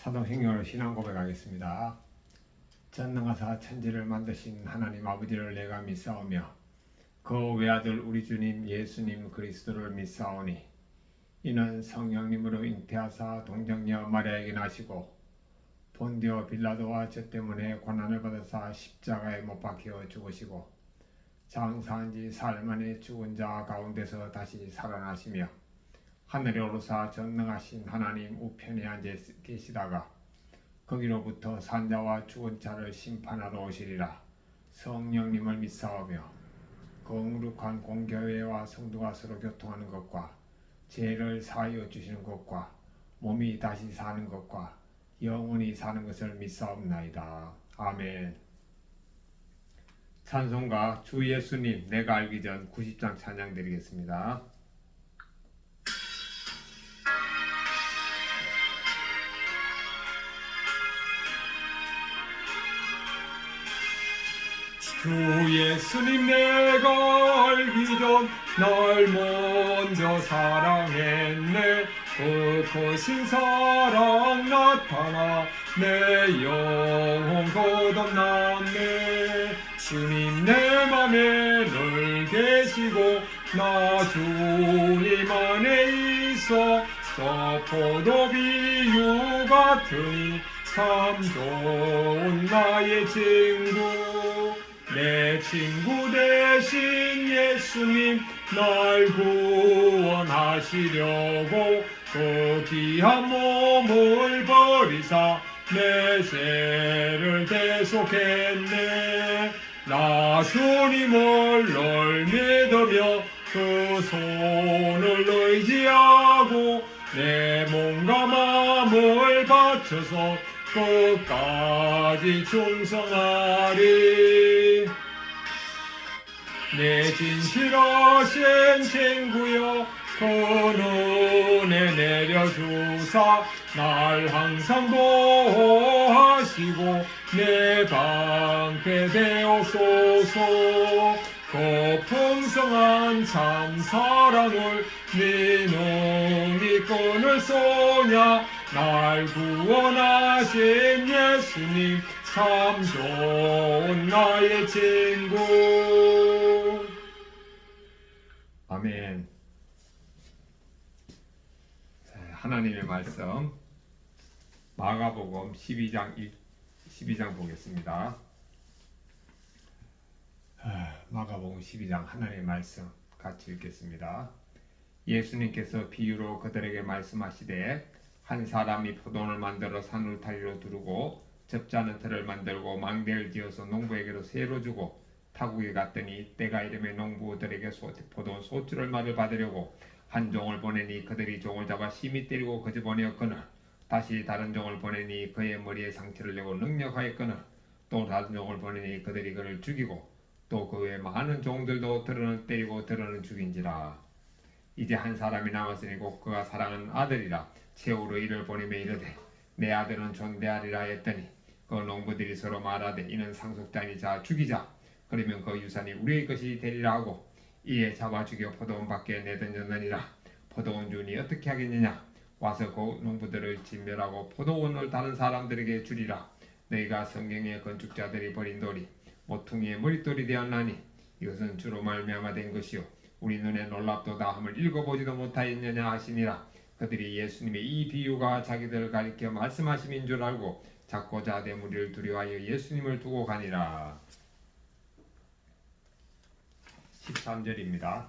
사도행렬 신앙 고백하겠습니다. 전능하사 천지를 만드신 하나님 아버지를 내가 믿사오며 그 외아들 우리 주님 예수님 그리스도를 믿사오니 이는 성령님으로 잉태하사 동정녀 마리아에게 나시고 본디오 빌라도와 저 때문에 고난을 받으사 십자가에 못 박혀 죽으시고 장사한 지 사흘 만에 죽은 자 가운데서 다시 살아나시며 하늘에 오르사 전능하신 하나님 우편에 앉아 계시다가 거기로부터 산자와 죽은 자를 심판하러 오시리라. 성령님을 믿사오며 거룩한 공교회와 성도가 서로 교통하는 것과 죄를 사하여 주시는 것과 몸이 다시 사는 것과 영원히 사는 것을 믿사옵나이다. 아멘. 찬송가 주 예수님 내가 알기 전 90장 찬양 드리겠습니다. 주 예수님 내가 알기 전 날 먼저 사랑했네. 그 크신 사랑 나타나 내 영혼 거듭났네. 주님 내 맘에 늘 계시고 나 주님 안에 있어 저 포도비유 같으니 참 좋은 나의 친구. 내 친구 대신 예수님 날 구원하시려고 그 귀한 몸을 버리사 내 죄를 대속했네. 나 주님을 늘 믿으며 그 손을 의지하고 내 몸과 마음을 바쳐서 끝까지 충성하리. 내 진실하신 친구여 그 눈에 내려주사 날 항상 보호하시고 내 방패 되옵소서. 그 풍성한 참 사랑을 네 눈이 끊을 소냐. 날 구원하신 예수님 참 좋은 나의 친구. 아멘. 하나님의 말씀 마가복음 12장 보겠습니다. 마가복음 12장 하나님의 말씀 같이 읽겠습니다. 예수님께서 비유로 그들에게 말씀하시되 한 사람이 포도원을 만들어 산울타리로 두르고 접자는 틀을 만들고 망대를 지어서 농부에게로 새로 주고 타국에 갔더니 때가 이르매 농부들에게 포도원 소출을 말을 받으려고 한 종을 보내니 그들이 종을 잡아 심히 때리고 거저보내었거늘 다시 다른 종을 보내니 그의 머리에 상처를 내고 능력하였거늘 또 다른 종을 보내니 그들이 그를 죽이고 또 그 외 많은 종들도 들어는 때리고 들어는 죽인지라. 이제 한 사람이 남았으니 곧 그가 사랑하는 아들이라. 최후로 이를 보내며 이르되 내 아들은 존대하리라 했더니 그 농부들이 서로 말하되 이는 상속자니 자 죽이자. 그러면 그 유산이 우리의 것이 되리라 하고 이에 잡아 죽여 포도원 밖에 내던졌느니라. 포도원 주인이 어떻게 하겠느냐. 와서 그 농부들을 진멸하고 포도원을 다른 사람들에게 주리라. 너희가 성경의 건축자들이 버린 돌이 모퉁이의 머릿돌이 되었나니 이것은 주로 말미암아 된 것이요 우리 눈에 놀랍도다 함을 읽어보지도 못하였느냐 하시니라. 그들이 예수님의 이 비유가 자기들을 가리켜 말씀하심인 줄 알고 작고자 대무리를 두려워하여 예수님을 두고 가니라. 13절입니다.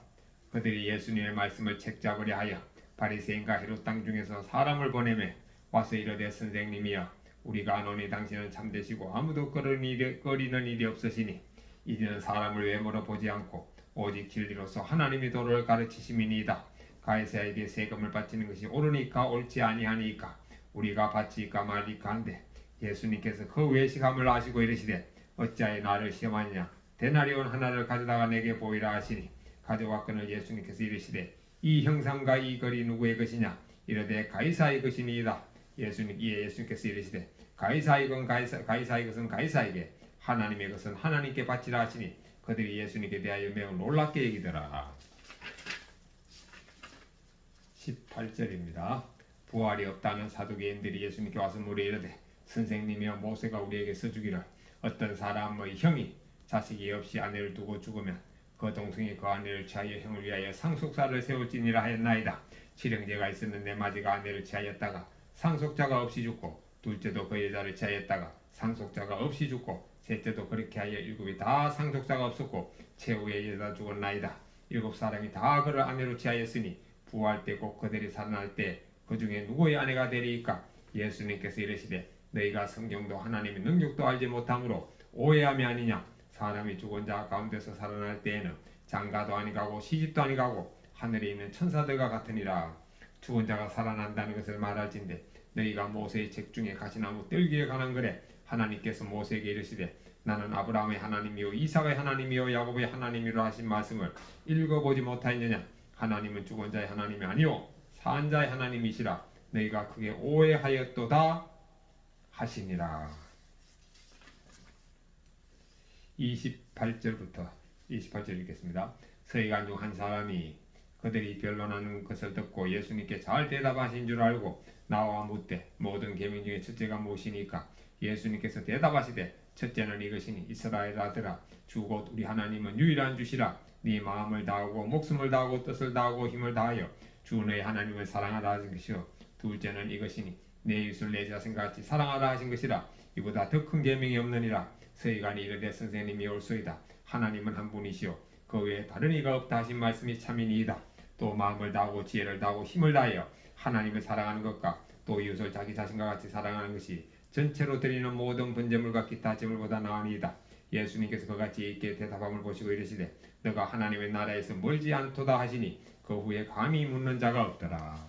그들이 예수님의 말씀을 책잡으려 하여 바리새인과 헤롯 땅 중에서 사람을 보내매 와서 이르되 선생님이여 우리가 아노니 당신은 참되시고 아무도 꺼리는 일이 없으시니 이제는 사람을 외모로 보지 않고 오직 진리로서 하나님의 도를 가르치심이니이다. 가이사에게 세금을 바치는 것이 옳으니까 옳지 아니하니까 우리가 바치니까 말이까 한데 예수님께서 그 외식함을 아시고 이르시되 어찌하여 나를 시험하느냐. 데나리온 하나를 가져다가 내게 보이라 하시니 가져왔거늘 예수님께서 이르시되 이 형상과 이 글이 누구의 것이냐. 이르되 가이사의 것이니이다. 예수님께서 이르시되 가이사의 것은 가이사에게 하나님의 것은 하나님께 바치라 하시니 그들이 예수님께 대하여 매우 놀랍게 여기더라. 18절입니다. 부활이 없다는 사두개인들이 예수님께 와서 물어 이르되 선생님이여 모세가 우리에게 써주기를 어떤 사람의 형이 자식이 없이 아내를 두고 죽으면 그 동생이 그 아내를 취하여 형을 위하여 상속사를 세울지니라 하였나이다. 칠형제가 있었는데 마지가 아내를 취하였다가 상속자가 없이 죽고 둘째도 그 여자를 취하였다가 상속자가 없이 죽고 셋째도 그렇게 하여 일곱이 다 상속자가 없었고 최후의 여자 죽었나이다. 일곱 사람이 다 그를 아내로 취하였으니 부활 때 곧 그들이 살아날 때 그 중에 누구의 아내가 되리이까? 예수님께서 이르시되 너희가 성경도 하나님의 능력도 알지 못함으로 오해함이 아니냐. 사람이 죽은 자 가운데서 살아날 때에는 장가도 아니가고 시집도 아니가고 하늘에 있는 천사들과 같으니라. 죽은 자가 살아난다는 것을 말할진대 너희가 모세의 책 중에 가시나무 뜰기에 관한 글에 하나님께서 모세에게 이르시되 나는 아브라함의 하나님이요 이삭의 하나님이요 야곱의 하나님이라 하신 말씀을 읽어보지 못하였느냐. 하나님은 죽은 자의 하나님이 아니요 산 자의 하나님이시라. 너희가 크게 오해하였도다 하시니라. 28절부터 28절 읽겠습니다. 서기관 중 한 사람이 그들이 변론하는 것을 듣고 예수님께 잘 대답하신 줄 알고 나와 묻되 모든 계명 중에 첫째가 무엇이니까? 예수님께서 대답하시되 첫째는 이것이니 이스라엘 아들아 주 곧 우리 하나님은 유일한 주시라. 네 마음을 다하고 목숨을 다하고 뜻을 다하고 힘을 다하여 주 너의 하나님을 사랑하라 하신 것이요 둘째는 이것이니 내 이웃을 내 자신같이 사랑하라 하신 것이라. 이보다 더 큰 계명이 없느니라. 서기관이 이르되 선생님이 옳소이다. 하나님은 한 분이시요 그 외에 다른 이가 없다 하신 말씀이 참이니이다. 또 마음을 다하고 지혜를 다하고 힘을 다하여 하나님을 사랑하는 것과 또 이웃을 자기 자신과 같이 사랑하는 것이 전체로 드리는 모든 번제물과 기타 제물보다 나으니이다. 예수님께서 그같이 있게 대답함을 보시고 이르시되 너가 하나님의 나라에서 멀지 않도다 하시니 그 후에 감히 묻는 자가 없더라.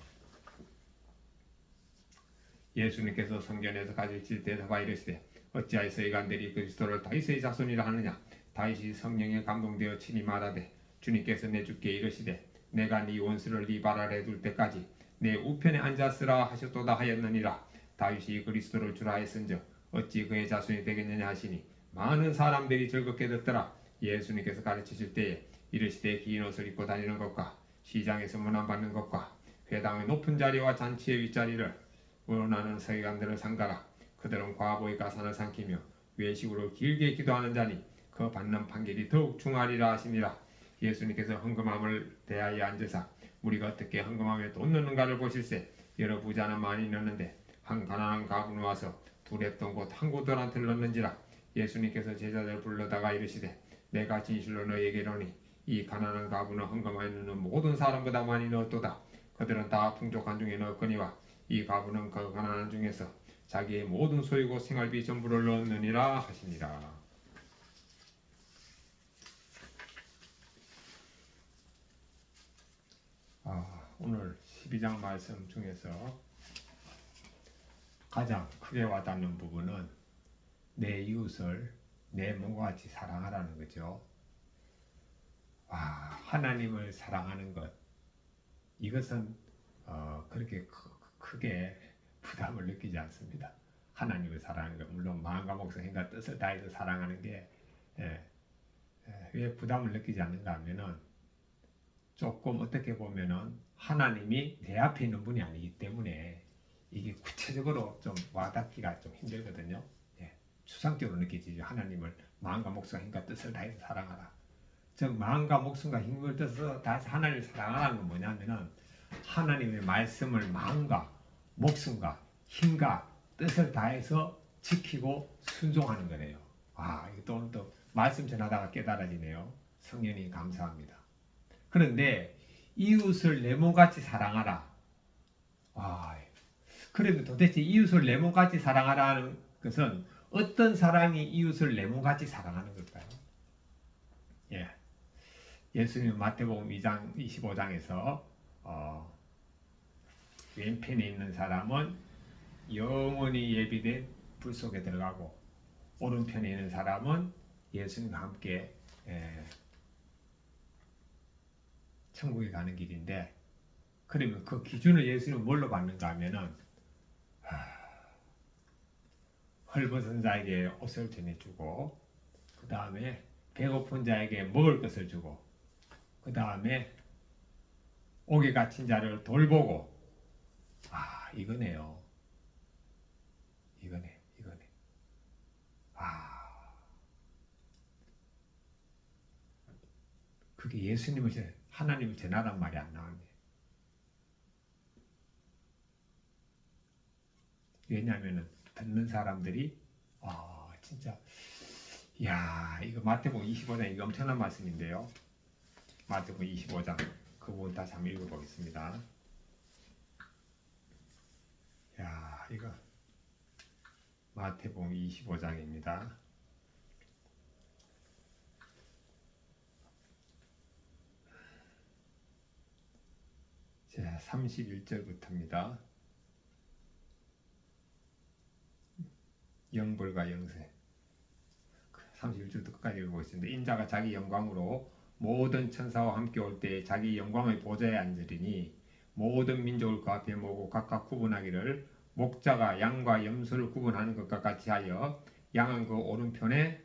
예수님께서 성전에서 가르칠 대답하여 이르시되 어찌하여 서기관들이 그리스도를 다윗의 자손이라 하느냐. 다윗이 성령에 감동되어 친히 말하되 주님께서 내 주께 이르시되 내가 네 원수를 네 발 아래 둘 때까지 내 우편에 앉았으라 하셨도다 하였느니라. 다윗이 그리스도를 주라 하였은즉 어찌 그의 자손이 되겠느냐 하시니 많은 사람들이 즐겁게 듣더라. 예수님께서 가르치실 때에 이르시되 긴 옷을 입고 다니는 것과 시장에서 문안받는 것과 회당의 높은 자리와 잔치의 윗자리를 원하는 서기관들을 상가라. 그들은 과보의 가산을 삼키며 외식으로 길게 기도하는 자니 그 받는 판결이 더욱 중하리라 하시니라. 예수님께서 헌금함을 대하여 앉으사 우리가 어떻게 헌금함에 돈 넣는가를 보실세. 여러 부자는 많이 넣는데 한 가난한 가부는 와서 두 랩돈 곧 한 구들한테 넣는지라. 예수님께서 제자들을 불러다가 이르시되 내가 진실로 너희에게 이르노니 이 가난한 가부는 헌금함에 넣는 모든 사람보다 많이 넣었도다. 그들은 다 풍족한 중에 넣었거니와 이 가부는 그 가난한 중에서 자기의 모든 소유고 생활비 전부를 넣었느니라 하시니라. 오늘 12장 말씀 중에서 가장 크게 와닿는 부분은 내 이웃을 내 몸과 같이 사랑하라는 거죠. 하나님을 사랑하는 것, 이것은 그렇게 크게 부담을 느끼지 않습니다. 하나님을 사랑하는 것, 물론 마음과 목숨, 힘과 뜻을 다해서 사랑하는 게 왜 부담을 느끼지 않는가 하면은 조금 어떻게 보면은 하나님이 내 앞에 있는 분이 아니기 때문에 이게 구체적으로 좀 와닿기가 좀 힘들거든요. 추상적으로 느끼지. 하나님을 마음과 목숨과 힘과 뜻을 다해서 사랑하라. 즉 마음과 목숨과 힘을 뜻을 다해서 하나님을 사랑하라는 건 뭐냐면은 하나님의 말씀을 마음과 목숨과 힘과 뜻을 다해서 지키고 순종하는 거네요. 이거 오늘 또 말씀 전하다가 깨달아지네요. 성령님 감사합니다. 그런데 이웃을 내 몸같이 사랑하라. 그러면 도대체 이웃을 내 몸같이 사랑하라는 것은 어떤 사람이 이웃을 내 몸같이 사랑하는 걸까요? 예수님 마태복음 2장 25장에서 왼편에 있는 사람은 영원히 예비된 불 속에 들어가고 오른편에 있는 사람은 예수님과 함께 천국에 가는 길인데, 그러면 그 기준을 예수님은 뭘로 받는가 하면은 헐벗은 자에게 옷을 전해주고, 그 다음에 배고픈 자에게 먹을 것을 주고, 그 다음에 옥에 갇힌 자를 돌보고, 이거네요. 이거네. 아, 그게 예수님을 하나님을 전하란 말이 안 나왔네. 왜냐하면은 듣는 사람들이 진짜 야 이거 마태복음 25장 이거 엄청난 말씀인데요. 마태복음 25장 그 부분 다시 한번 읽어보겠습니다. 야 이거 마태복음 25장입니다. 자 31절부터입니다. 영벌과 영세 31절부터 끝까지 읽어보겠습니다. 인자가 자기 영광으로 모든 천사와 함께 올 때 자기 영광의 보좌에 앉으리니 모든 민족을 그 앞에 모으고 각각 구분하기를 목자가 양과 염소를 구분하는 것과 같이 하여 양은 그 오른편에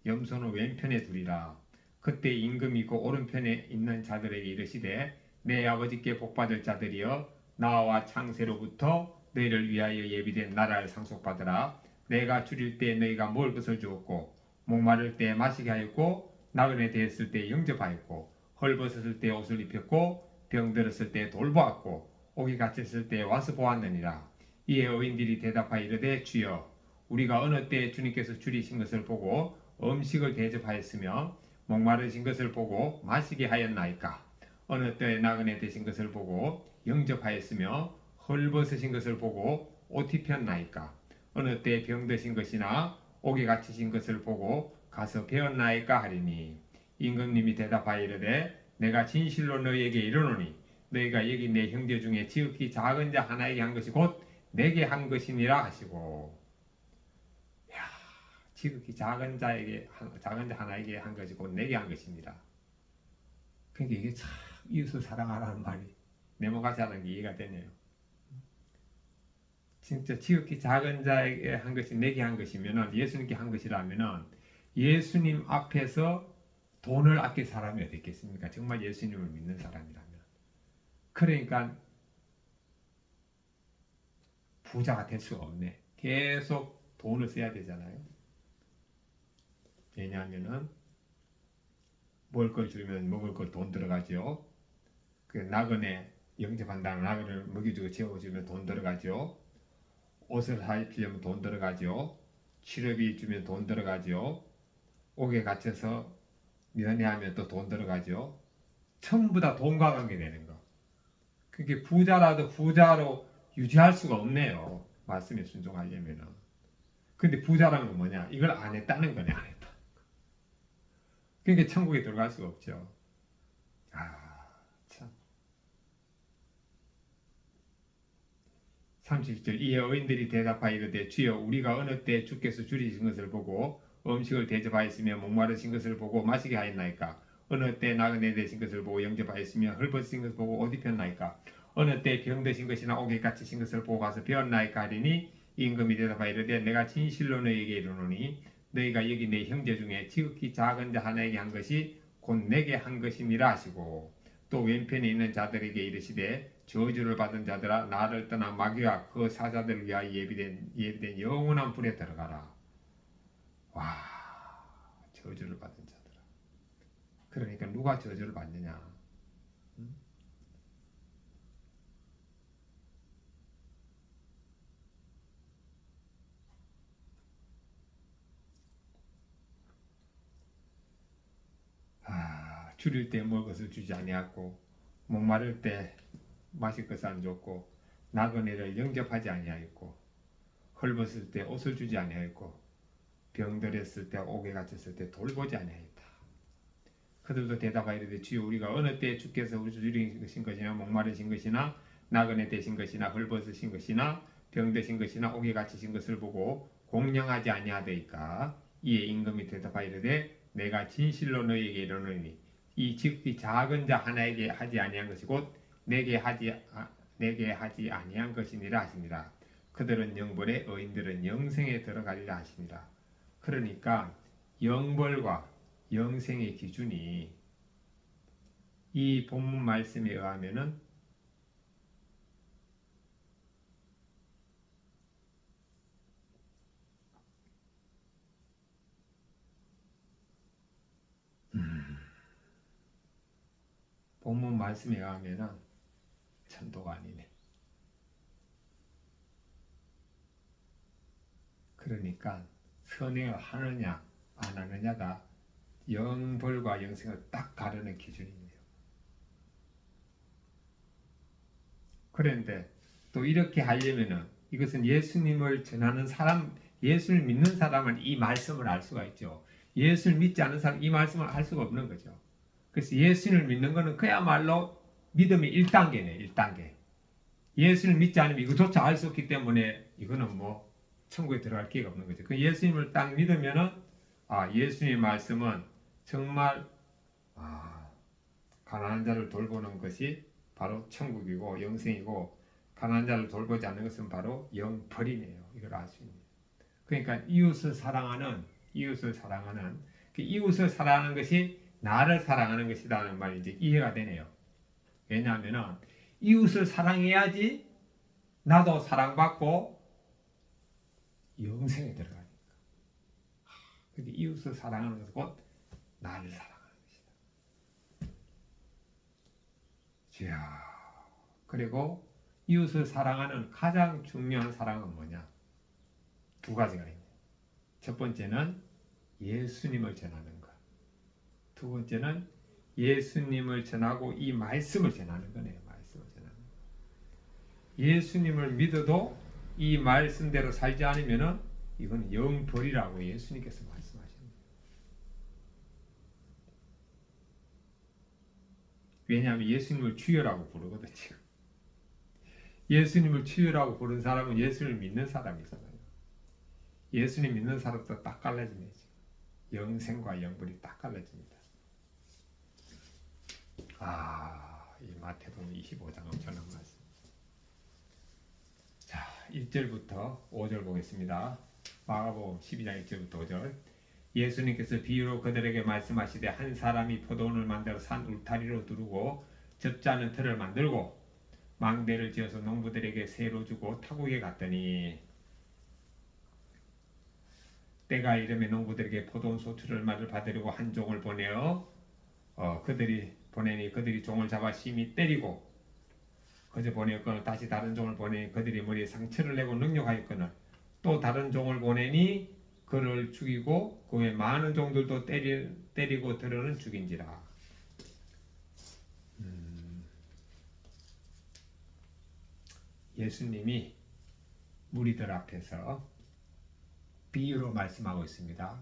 염소는 왼편에 두리라. 그때 임금이 그 오른편에 있는 자들에게 이르시되 내 아버지께 복받을 자들이여 나와 창세로부터 너희를 위하여 예비된 나라를 상속받으라. 내가 줄일 때 너희가 먹을 것을 주었고 목마를 때 마시게 하였고 나그네 되었을 때 영접하였고 헐벗었을 때 옷을 입혔고 병들었을 때 돌보았고 옥이 갇혔을 때 와서 보았느니라. 이에 의인들이 대답하여 이르되 주여 우리가 어느 때 주님께서 줄이신 것을 보고 음식을 대접하였으며 목마르신 것을 보고 마시게 하였나이까. 어느 때 나그네 되신 것을 보고 영접하였으며 헐벗으신 것을 보고 옷 입혔나이까. 어느 때 병드신 것이나 옥에 갇히신 것을 보고 가서 배웠나이까 하리니 임금님이 대답하여 이르되 내가 진실로 너희에게 이르노니 너희가 여기 내 형제 중에 지극히 작은 자 하나에게 한 것이 곧 내게 한 것이니라 하시고 지극히 작은 자 하나에게 한 것이 곧 내게 한 것입니다. 그러니까 이게 참 이웃을 사랑하라는 말이 네모같이 하는 게 이해가 되네요. 진짜 지극히 작은 자에게 한 것이 내게 한 것이면은 예수님께 한 것이라면은 예수님 앞에서 돈을 아낄 사람이 어디 있겠습니까? 정말 예수님을 믿는 사람이라면. 그러니까 부자가 될 수가 없네. 계속 돈을 써야 되잖아요. 왜냐하면은 먹을 걸 주면 먹을 걸 돈 들어가죠. 그 나그네 영접한다는 나그네를 먹여주고 재워주면 돈 들어가죠. 옷을 입히려면 돈 들어가죠. 치료비 주면 돈 들어가죠. 옥에 갇혀서 면회하면 또 돈 들어가죠. 전부 다 돈과 관계되는 거. 그게 부자라도 부자로 유지할 수가 없네요. 말씀에 순종하려면은. 근데 부자라는 건 뭐냐? 이걸 안 했다는 거네, 안 했다. 그러니까 천국에 들어갈 수가 없죠. 참. 30절 이에 의인들이 대답하여 이르되 주여 우리가 어느 때 주께서 줄이신 것을 보고 음식을 대접하였으며 목마르신 것을 보고 마시게 하였나이까. 어느 때 나그네 되신 것을 보고 영접하였으며 헐벗으신 것을 보고 옷 입혔나이까. 어느 때 병드신 것이나 옥에 갇히신 것을 보고 가서 배웠나이까 하리니 임금이 대답하여 이르되 내가 진실로 너희에게 이르노니 너희가 여기 내 형제 중에 지극히 작은 자 하나에게 한 것이 곧 내게 한 것이니라 하시고 또 왼편에 있는 자들에게 이르시되 저주를 받은 자들아 나를 떠나 마귀와 그 사자들을 위하여 예비된 영원한 불에 들어가라. 와, 저주를 받은 자들아. 그러니까 누가 저주를 받느냐? 응? 줄일 때 먹을 것을 주지 아니하고 목마를 때 마실 것을 안 줬고 나그네를 영접하지 아니하였고 헐벗을 때 옷을 주지 아니하였고 병들었을 때 옥에 갇혔을 때 돌보지 아니하였다. 그들도 대답하여 이르되 주여 우리가 어느 때 주께서 우리 줄이신 것이나 목마르신 것이나 나그네 되신 것이나 헐벗으신 것이나 병드신 것이나 옥에 갇히신 것을 보고 공령하지 아니하더이까. 이에 임금이 대답하여 이르되 내가 진실로 너희에게 이르노니 이 지극히 작은 자 하나에게 하지 아니한 것이 곧 내게 하지 아니한 것이니라 하시니라. 그들은 영벌에 의인들은 영생에 들어가리라 하시니라. 그러니까 영벌과 영생의 기준이 이 본문 말씀에 의하면은 본문 말씀에 의하면은 천도가 아니네. 그러니까 선행을 하느냐 안 하느냐가 영벌과 영생을 딱 가르는 기준이에요. 그런데 또 이렇게 하려면은 이것은 예수님을 전하는 사람, 예수를 믿는 사람은 이 말씀을 알 수가 있죠. 예수를 믿지 않는 사람은 이 말씀을 알 수가 없는 거죠. 그래서 예수를 믿는 것은 그야말로 믿음의 1단계네, 1단계. 예수를 믿지 않으면 이거조차 알 수 없기 때문에 이거는 뭐 천국에 들어갈 기회가 없는 거죠. 그 예수님을 딱 믿으면은 예수님의 말씀은 정말 가난한 자를 돌보는 것이 바로 천국이고 영생이고 가난한 자를 돌보지 않는 것은 바로 영벌이네요. 이걸 알 수 있는. 그러니까 이웃을 사랑하는 그 이웃을 사랑하는 것이 나를 사랑하는 것이라는 말이 이제 이해가 되네요. 왜냐하면은 이웃을 사랑해야지 나도 사랑받고 영생에 들어가니까. 근데 이웃을 사랑하는 것은 곧 나를 사랑하는 것이다. 이야. 그리고 이웃을 사랑하는 가장 중요한 사랑은 뭐냐? 두 가지가 있네요. 첫 번째는 예수님을 전하는 것. 두 번째는 예수님을 전하고 이 말씀을 전하는 거네요. 말씀을 전하는 거. 예수님을 믿어도 이 말씀대로 살지 않으면은 이건 영벌이라고 예수님께서 말씀하십니다. 왜냐하면 예수님을 주여라고 부르거든요. 예수님을 주여라고 부르는 사람은 예수님을 믿는 사람이잖아요. 예수님 믿는 사람도 딱 갈라지네. 영생과 영벌이 딱 갈라집니다. 이 마태복음 25장 엄청난 말씀. 자, 1절부터 5절 보겠습니다. 마가복음 12장 1절부터 5절. 예수님께서 비유로 그들에게 말씀하시되 한 사람이 포도원을 만들어 산 울타리로 두르고 접지 않은 틀을 만들고 망대를 지어서 농부들에게 세로 주고 타국에 갔더니 때가 이르매 농부들에게 포도원 소출을 말을 받으려고 한 종을 보내어 그들이 종을 잡아 심히 때리고 그저 보내었거늘 다시 다른 종을 보내니 그들이 머리에 상처를 내고 능욕하였거늘 또 다른 종을 보내니 그를 죽이고 그 외 많은 종들도 때리고 들어는 죽인지라. 예수님이 무리들 앞에서 비유로 말씀하고 있습니다.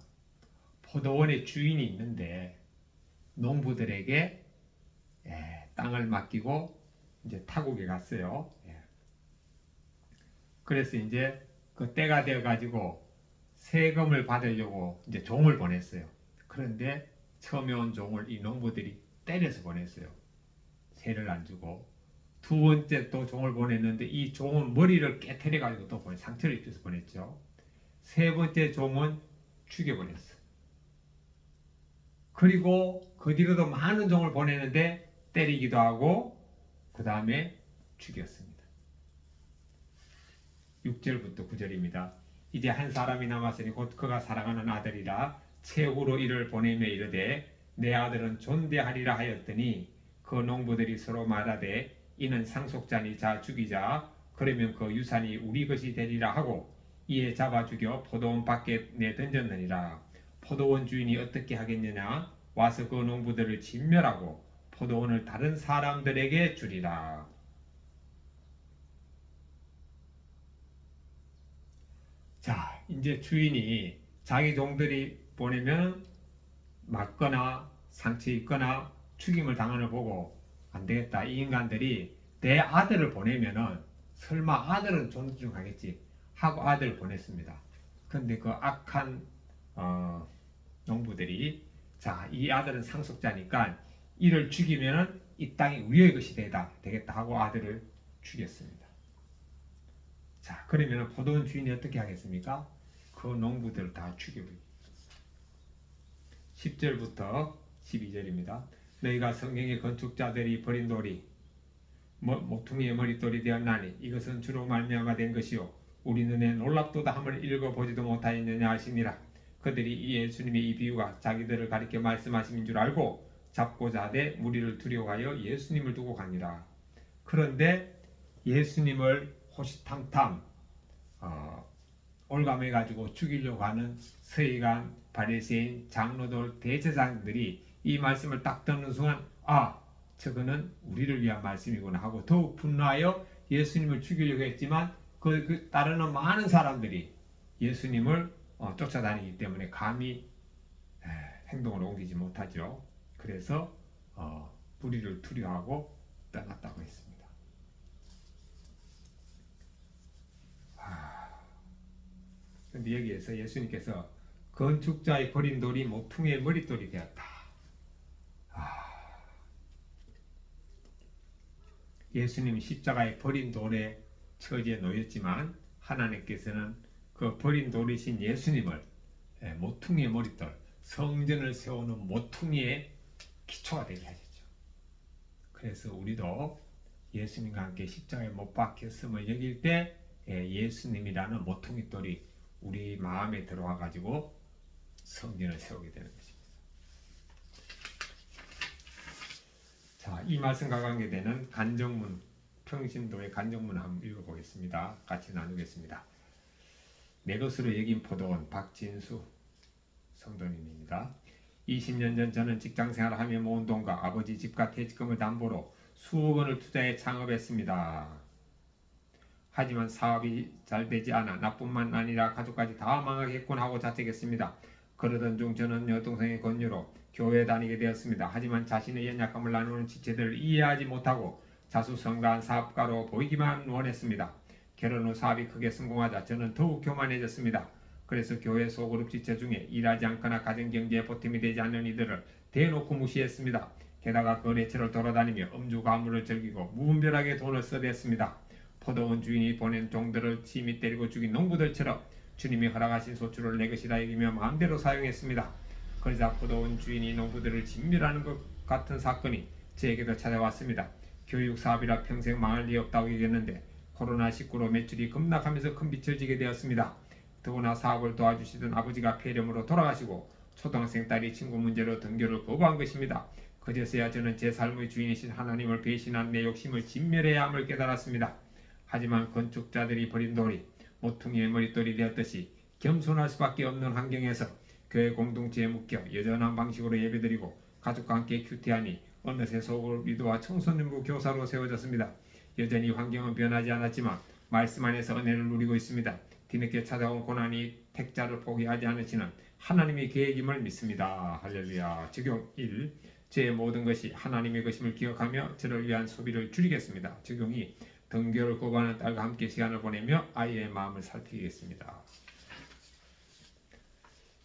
포도원의 주인이 있는데 농부들에게 땅을 맡기고 이제 타국에 갔어요. 그래서 이제 그 때가 되어 가지고 세금을 받으려고 이제 종을 보냈어요. 그런데 처음에 온 종을 이 농부들이 때려서 보냈어요. 세를 안 주고. 두 번째 또 종을 보냈는데 이 종은 머리를 깨트려 가지고 또 상처를 입혀서 보냈죠. 세 번째 종은 죽여버렸어요. 그리고 그 뒤로도 많은 종을 보내는데 때리기도 하고 그 다음에 죽였습니다. 6절부터 9절입니다. 이제 한 사람이 남았으니 곧 그가 사랑하는 아들이라 최후로 이를 보내며 이르되 내 아들은 존대하리라 하였더니 그 농부들이 서로 말하되 이는 상속자니 자 죽이자 그러면 그 유산이 우리 것이 되리라 하고 이에 잡아 죽여 포도원 밖에 내던졌느니라. 포도원 주인이 어떻게 하겠느냐 와서 그 농부들을 진멸하고 포도원을 다른 사람들에게 주리라. 자, 이제 주인이 자기 종들이 보내면 맞거나 상처 입거나 죽임을 당하는 보고 안 되겠다. 이 인간들이 내 아들을 보내면은 설마 아들은 존중하겠지 하고 아들을 보냈습니다. 근데 그 악한 농부들이 자, 이 아들은 상속자니까 이를 죽이면은 이 땅이 우리의 것이 되겠다 하고 아들을 죽였습니다. 자, 그러면 포도원 주인이 어떻게 하겠습니까? 그 농부들을 다 죽여버립니다. 10절부터 12절입니다. 너희가 성경의 건축자들이 버린 돌이 모퉁이의 머릿돌이 되었나니 이것은 주로 말미암아 된 것이요 우리 눈에 놀랍도다 함을 읽어보지도 못하였느냐 하시니라. 그들이 이 예수님의 이 비유가 자기들을 가리켜 말씀하심인 줄 알고 잡고자 하되 무리를 두려워하여 예수님을 두고 가니라. 그런데 예수님을 호시탐탐 올감해 가지고 죽이려고 하는 서기관, 바리새인, 장로들, 대제사장들이 이 말씀을 딱 듣는 순간 저거는 우리를 위한 말씀이구나 하고 더욱 분노하여 예수님을 죽이려고 했지만 그 따르는 많은 사람들이 예수님을 쫓아다니기 때문에 감히 행동을 옮기지 못하죠. 그래서 무리를 두려워하고 떠났다고 했습니다. 그런데 여기에서 예수님께서 건축자의 버린 돌이 모퉁이의 머릿돌이 되었다. 예수님이 십자가에 버린 돌에 처지에 놓였지만 하나님께서는 그 버린 돌이신 예수님을 모퉁이의 머릿돌, 성전을 세우는 모퉁이의 기초가 되게 하셨죠. 그래서 우리도 예수님과 함께 십자가에 못 박혔음을 여길 때 예수님이라는 모퉁이 돌이 우리 마음에 들어와 가지고 성전을 세우게 되는 것입니다. 자, 이 말씀과 관계되는 간정문, 평신도의 간정문을 한번 읽어보겠습니다. 같이 나누겠습니다. 내 것으로 여긴 포도원 박진수 성도님입니다. 20년 전 저는 직장생활을 하며 모은 돈과 아버지 집과 퇴직금을 담보로 수억 원을 투자해 창업했습니다. 하지만 사업이 잘 되지 않아 나뿐만 아니라 가족까지 다 망하겠군 하고 자책했습니다. 그러던 중 저는 여동생의 권유로 교회에 다니게 되었습니다. 하지만 자신의 연약함을 나누는 지체들을 이해하지 못하고 자수성가한 사업가로 보이기만 원했습니다. 결혼 후 사업이 크게 성공하자 저는 더욱 교만해졌습니다. 그래서 교회 소그룹 지체 중에 일하지 않거나 가정경제에 보탬이 되지 않는 이들을 대놓고 무시했습니다. 게다가 거래처를 돌아다니며 음주 가물을 즐기고 무분별하게 돈을 써댔습니다. 포도원 주인이 보낸 종들을 침이 때리고 죽인 농부들처럼 주님이 허락하신 소출을 내 것이라 여기며 마음대로 사용했습니다. 그러자 포도원 주인이 농부들을 진멸하는 것 같은 사건이 저에게도 찾아왔습니다. 교육 사업이라 평생 망할 리 없다고 얘기했는데 코로나19로 매출이 급락하면서 큰 빚을 지게 되었습니다. 더구나 사업을 도와주시던 아버지가 폐렴으로 돌아가시고 초등학생 딸이 친구 문제로 등교를 거부한 것입니다. 그제서야 저는 제 삶의 주인이신 하나님을 배신한 내 욕심을 진멸해야 함을 깨달았습니다. 하지만 건축자들이 버린 돌이 모퉁이의 머릿돌이 되었듯이 겸손할 수밖에 없는 환경에서 교회 공동체에 묶여 여전한 방식으로 예배드리고 가족과 함께 큐티하니 어느새 소그룹 리더와 청소년부 교사로 세워졌습니다. 여전히 환경은 변하지 않았지만 말씀 안에서 은혜를 누리고 있습니다. 뒤늦게 찾아온 고난이 택자를 포기하지 않으시는 하나님의 계획임을 믿습니다. 할렐루야. 적용 1. 제 모든 것이 하나님의 것임을 기억하며 저를 위한 소비를 줄이겠습니다. 적용 2. 등교를 거부하는 딸과 함께 시간을 보내며 아이의 마음을 살피겠습니다.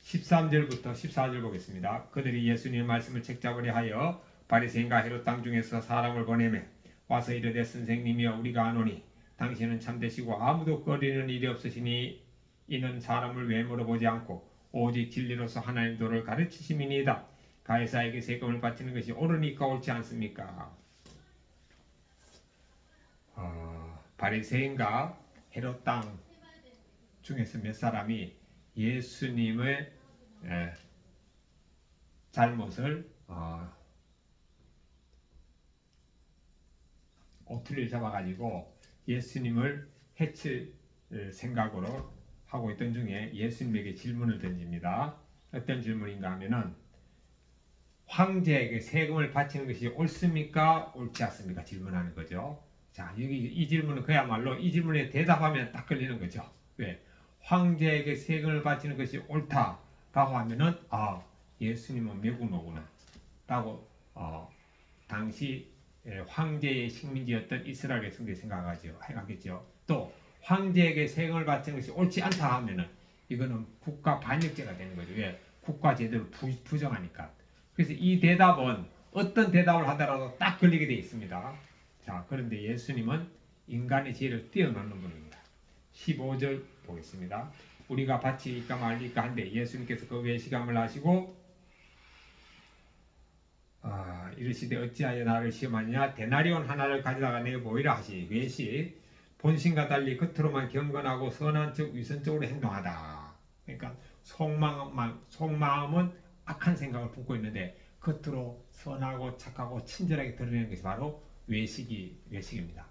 13절부터 14절 보겠습니다. 그들이 예수님의 말씀을 책잡으려 하여 바리새인과 헤롯 땅 중에서 사람을 보내매 와서 이르되 선생님이여 우리가 아노니 당신은 참되시고 아무도 꺼리는 일이 없으시니 이는 사람을 외모로 보지 않고 오직 진리로서 하나님 도를 가르치심이니이다. 가이사에게 세금을 바치는 것이 옳으니까 옳지 않습니까? 바리새인과 헤롯 땅 중에서 몇 사람이 예수님의 잘못을 오투리를 잡아가지고 예수님을 해칠 생각으로 하고 있던 중에 예수님에게 질문을 던집니다. 어떤 질문인가 하면은 황제에게 세금을 바치는 것이 옳습니까? 옳지 않습니까? 질문하는 거죠. 자, 여기 이 질문은 그야말로 이 질문에 대답하면 딱 걸리는 거죠. 왜? 황제에게 세금을 바치는 것이 옳다라고 하면은 예수님은 매국노구나 라고 당시 황제의 식민지였던 이스라엘 백성들이 생각하겠죠. 또 황제에게 세금을 바치는 것이 옳지 않다 하면은 이거는 국가 반역죄가 되는 거죠. 왜? 국가 제도를 부정하니까. 그래서 이 대답은 어떤 대답을 하더라도 딱 걸리게 되어 있습니다. 자, 그런데 예수님은 인간의 지혜를 뛰어넘는 분입니다. 15절 보겠습니다. 우리가 바치리까 말리까 한데 예수님께서 그 외식함을 하시고 이르시되 어찌하여 나를 시험하느냐 데나리온 하나를 가져다가 내게 보이라 하시. 외식 본신과 달리 겉으로만 경건하고 선한 척 위선적으로 행동하다. 그러니까 속마음은 악한 생각을 품고 있는데 겉으로 선하고 착하고 친절하게 드러내는 것이 바로 외식입니다.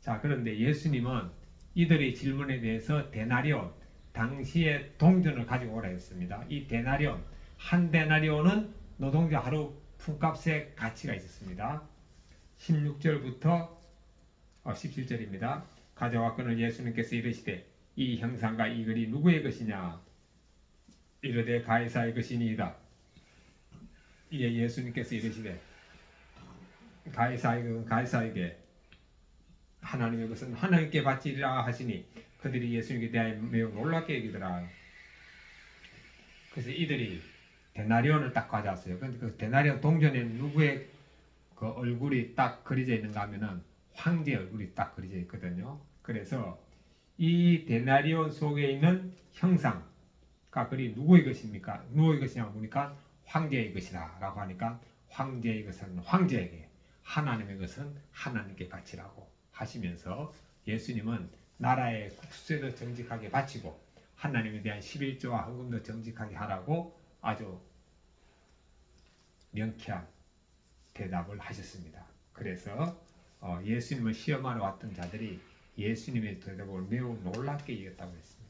자, 그런데 예수님은 이들의 질문에 대해서 데나리온, 당시의 동전을 가지고 오라 했습니다. 이 데나리온, 한 데나리온은 노동자 하루 품값의 가치가 있었습니다. 16절부터 17절입니다. 가져왔거늘 예수님께서 이르시되 이 형상과 이 글이 누구의 것이냐? 이르되 가이사의 것이니이다. 이에 예수님께서 이르시되 가이사에게 하나님의 것은 하나님께 바치리라 하시니 그들이 예수님께 대하여 매우 놀랍게 여기더라. 그래서 이들이 데나리온을 딱 가져왔어요. 근데 그 데나리온 동전에 누구의 그 얼굴이 딱 그려져 있는가 하면은 황제의 얼굴이 딱 그려져 있거든요. 그래서 이 데나리온 속에 있는 형상과 글이 누구의 것입니까? 누구의 것이냐고 보니까 황제의 것이다 라고 하니까 황제의 것은 황제에게, 하나님의 것은 하나님께 바치라고 하시면서 예수님은 나라의 국수에도 정직하게 바치고 하나님에 대한 11조와 헌금도 정직하게 하라고 아주 명쾌한 대답을 하셨습니다. 그래서 예수님을 시험하러 왔던 자들이 예수님의 대답을 매우 놀랍게 여겼다고 했습니다.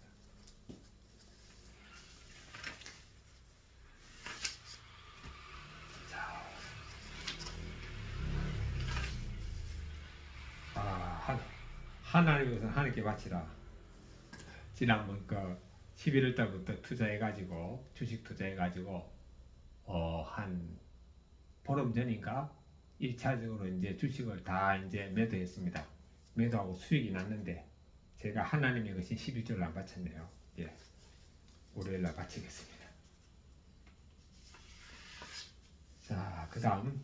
하나님의 것은 하나님께 바치라. 지난번 11월 달부터 투자해가지고 주식 투자해가지고 한 보름 전인가 1차적으로 이제 주식을 다 이제 매도했습니다. 매도하고 수익이 났는데 제가 하나님의 것인 11조를 안 바쳤네요. 예, 월요일날 바치겠습니다. 자, 그 다음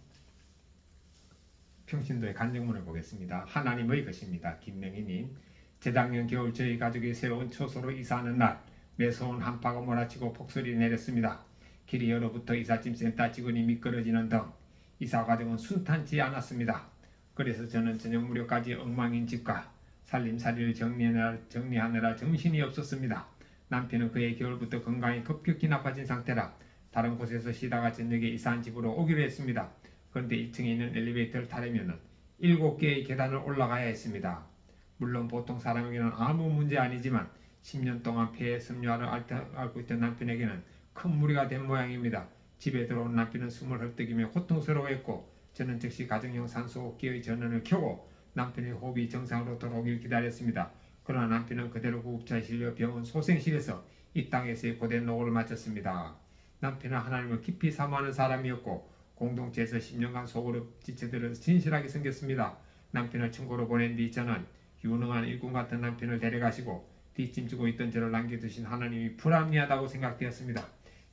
평신도의 간증문을 보겠습니다. 하나님의 것입니다. 김명희님. 재작년 겨울 저희 가족이 새로운 처소로 이사하는 날 매서운 한파가 몰아치고 폭설이 내렸습니다. 길이 얼어붙어 이삿짐센터 직원이 미끄러지는 등 이사 과정은 순탄치 않았습니다. 그래서 저는 저녁 무렵까지 엉망인 집과 살림살이를 정리하느라 정신이 없었습니다. 남편은 그의 겨울부터 건강이 급격히 나빠진 상태라 다른 곳에서 쉬다가 저녁에 이사한 집으로 오기로 했습니다. 그런데 1층에 있는 엘리베이터를 타려면 7개의 계단을 올라가야 했습니다. 물론 보통 사람에게는 아무 문제 아니지만 10년 동안 폐에 섬유화를 앓고 있던 남편에게는 큰 무리가 된 모양입니다. 집에 들어온 남편은 숨을 헐떡이며 고통스러워했고 저는 즉시 가정용 산소호흡기의 전원을 켜고 남편의 호흡이 정상으로 돌아오길 기다렸습니다. 그러나 남편은 그대로 구급차에 실려 병원 소생실에서 이 땅에서의 고된 노고를 마쳤습니다. 남편은 하나님을 깊이 사모하는 사람이었고 공동체에서 10년간 속으로 지쳐들어서 진실하게 생겼습니다. 남편을 천국으로 보낸 뒤 저는 유능한 일꾼 같은 남편을 데려가시고 뒷짐지고 있던 저를 남겨두신 하나님이 불합리하다고 생각되었습니다.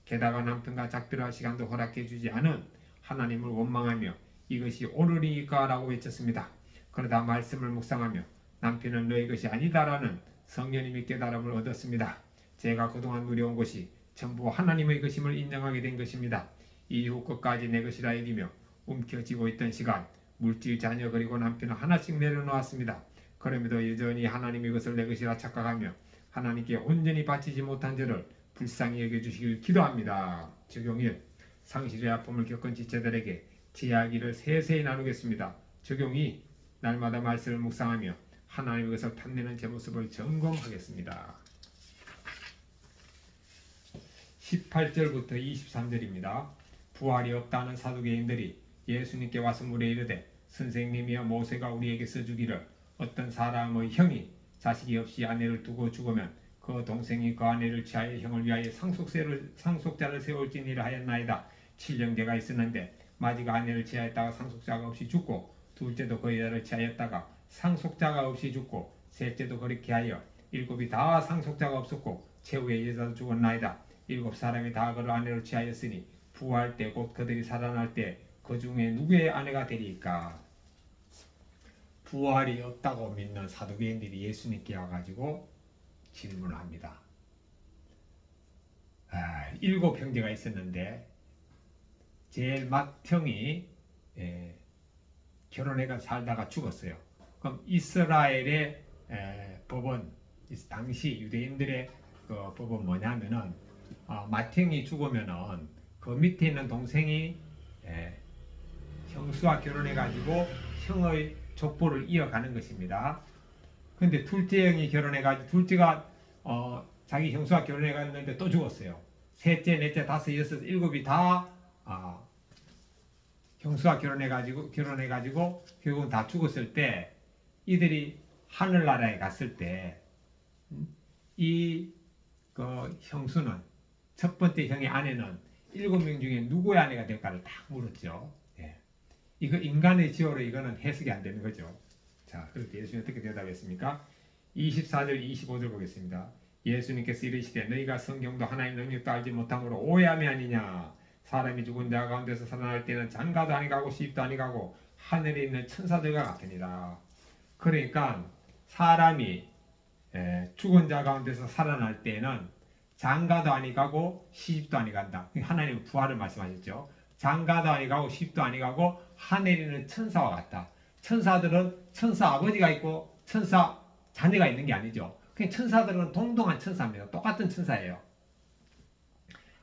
게다가 남편과 작별할 시간도 허락해 주지 않은 하나님을 원망하며 이것이 오늘이니까 라고 외쳤습니다. 그러다 말씀을 묵상하며 남편은 너의 것이 아니다라는 성령님의 깨달음을 얻었습니다. 제가 그동안 누려온 것이 전부 하나님의 것임을 인정하게 된 것입니다. 이후 끝까지 내 것이라 여기며 움켜쥐고 있던 시간 물질, 자녀 그리고 남편을 하나씩 내려놓았습니다. 그럼에도 여전히 하나님의 것을 내 것이라 착각하며 하나님께 온전히 바치지 못한 저를 불쌍히 여겨주시길 기도합니다. 적용 1. 상실의 아픔을 겪은 지체들에게 제 이야기를 세세히 나누겠습니다. 적용 2. 날마다 말씀을 묵상하며 하나님의 것을 탐내는 제 모습을 점검하겠습니다. 18절부터 23절입니다. 부활이 없다는 사두개인들이 예수님께 와서 물에 이르되 선생님이여 모세가 우리에게 써주기를 어떤 사람의 형이 자식이 없이 아내를 두고 죽으면 그 동생이 그 아내를 취하여 형을 위하여 상속자를 세울지니라 하였나이다. 7형제가 있었는데 마지가 아내를 취하였다가 상속자가 없이 죽고 둘째도 그 여자를 취하였다가 상속자가 없이 죽고 셋째도 그렇게 하여 7이 다 상속자가 없었고 최후의 여자도 죽었나이다. 7사람이 다 그를 아내로 취하였으니 부활 때 곧 그들이 살아날 때 그 중에 누구의 아내가 되리까? 부활이 없다고 믿는 사두개인들이 예수님께 와가지고 질문을 합니다. 7 형제가 있었는데 제일 맏형이 결혼해가 살다가 죽었어요. 그럼 이스라엘의 법은 당시 유대인들의 그 법은 뭐냐면은 맏형이 죽으면은 그 밑에 있는 동생이 예, 형수와 결혼해가지고 형의 족보를 이어가는 것입니다. 근데 둘째 형이 결혼해가지고 둘째가 자기 형수와 결혼해갔는데 또 죽었어요. 셋째, 넷째, 다섯, 여섯, 일곱이 다 형수와 결혼해가지고 결국은 다 죽었을 때 이들이 하늘나라에 갔을 때 이 그 형수는 첫 번째 형의 아내는 7명 중에 누구의 아내가 될까를 딱 물었죠. 예. 이거 인간의 지어로 이거는 해석이 안 되는 거죠. 자, 그렇게 예수님 어떻게 대답했습니까? 24절 25절 보겠습니다. 예수님께서 이르시되 너희가 성경도 하나님의 능력도 알지 못함으로 오해함이 아니냐. 사람이 죽은 자 가운데서 살아날 때는 장가도 아니가고 시집도 아니가고 하늘에 있는 천사들과 같으니라. 그러니까 사람이 죽은 자 가운데서 살아날 때는 장가도 아니가고 시집도 아니간다. 하나님은 부활을 말씀하셨죠. 장가도 아니가고 시집도 아니가고 하늘에 있는 천사와 같다. 천사들은 천사 아버지가 있고 천사 자녀가 있는 게 아니죠. 그냥 천사들은 동등한 천사입니다. 똑같은 천사예요.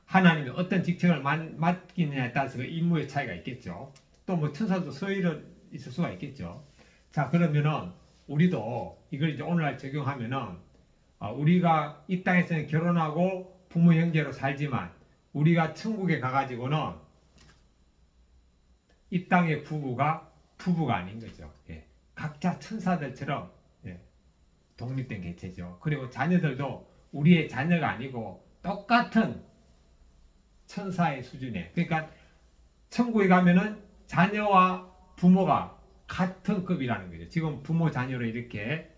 하나님이 어떤 직책을 맡기느냐에 따라서 그 임무의 차이가 있겠죠. 또 뭐 천사도 서열은 있을 수가 있겠죠. 자, 그러면은 우리도 이걸 이제 오늘날 적용하면은 우리가 이 땅에서는 결혼하고 부모 형제로 살지만 우리가 천국에 가가지고는 이 땅의 부부가 아닌 거죠. 예. 각자 천사들처럼 독립된 개체죠. 그리고 자녀들도 우리의 자녀가 아니고 똑같은 천사의 수준에, 그러니까 천국에 가면은 자녀와 부모가 같은 급이라는 거죠. 지금 부모 자녀로 이렇게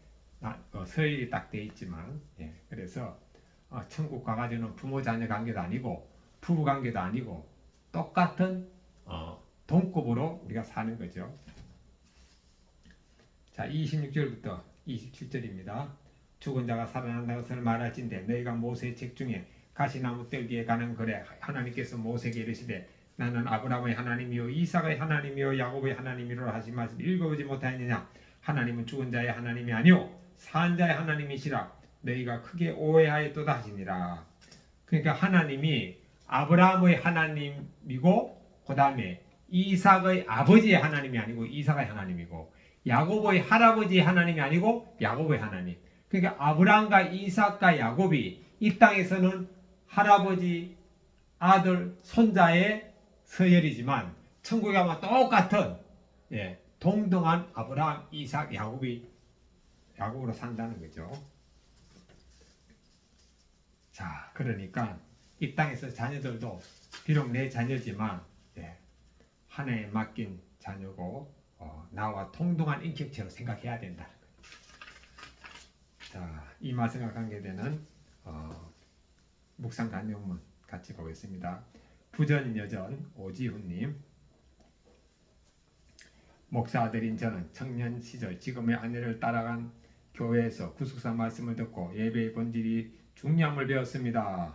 서열이 딱 돼 있지만, 그래서 천국 가가지고는 부모 자녀 관계도 아니고 부부 관계도 아니고 똑같은 동급으로 우리가 사는 거죠. 자, 26절부터 27절입니다. 죽은 자가 살아난다는 것을 말할진대 너희가 모세의 책 중에 가시나무 떼기에 가는 글에 하나님께서 모세에게 이르시되 나는 아브라함의 하나님이요 이삭의 하나님이요 야곱의 하나님이라 하신 말씀 읽어보지 못하였느냐. 하나님은 죽은 자의 하나님이 아니요 산 자의 하나님이시라. 너희가 크게 오해하였도다 하시니라. 그러니까 하나님이 아브라함의 하나님이고 그 다음에 이삭의 아버지의 하나님이 아니고 이삭의 하나님이고 야곱의 할아버지의 하나님이 아니고 야곱의 하나님. 그러니까 아브라함과 이삭과 야곱이 이 땅에서는 할아버지, 아들, 손자의 서열이지만 천국에 가면 똑같은 동등한 아브라함, 이삭, 야곱으로 산다는 거죠. 자, 그러니까 이 땅에서 자녀들도 비록 내 자녀지만 하나님에 맡긴 자녀고 나와 동등한 인격체로 생각해야 된다는 거죠. 자, 이 말씀과 관계되는 묵상 간용문 같이 보겠습니다. 부전여전 오지훈님. 목사 아들인 저는 청년 시절 지금의 아내를 따라간 교회에서 구속사 말씀을 듣고 예배의 본질이 중요함을 배웠습니다.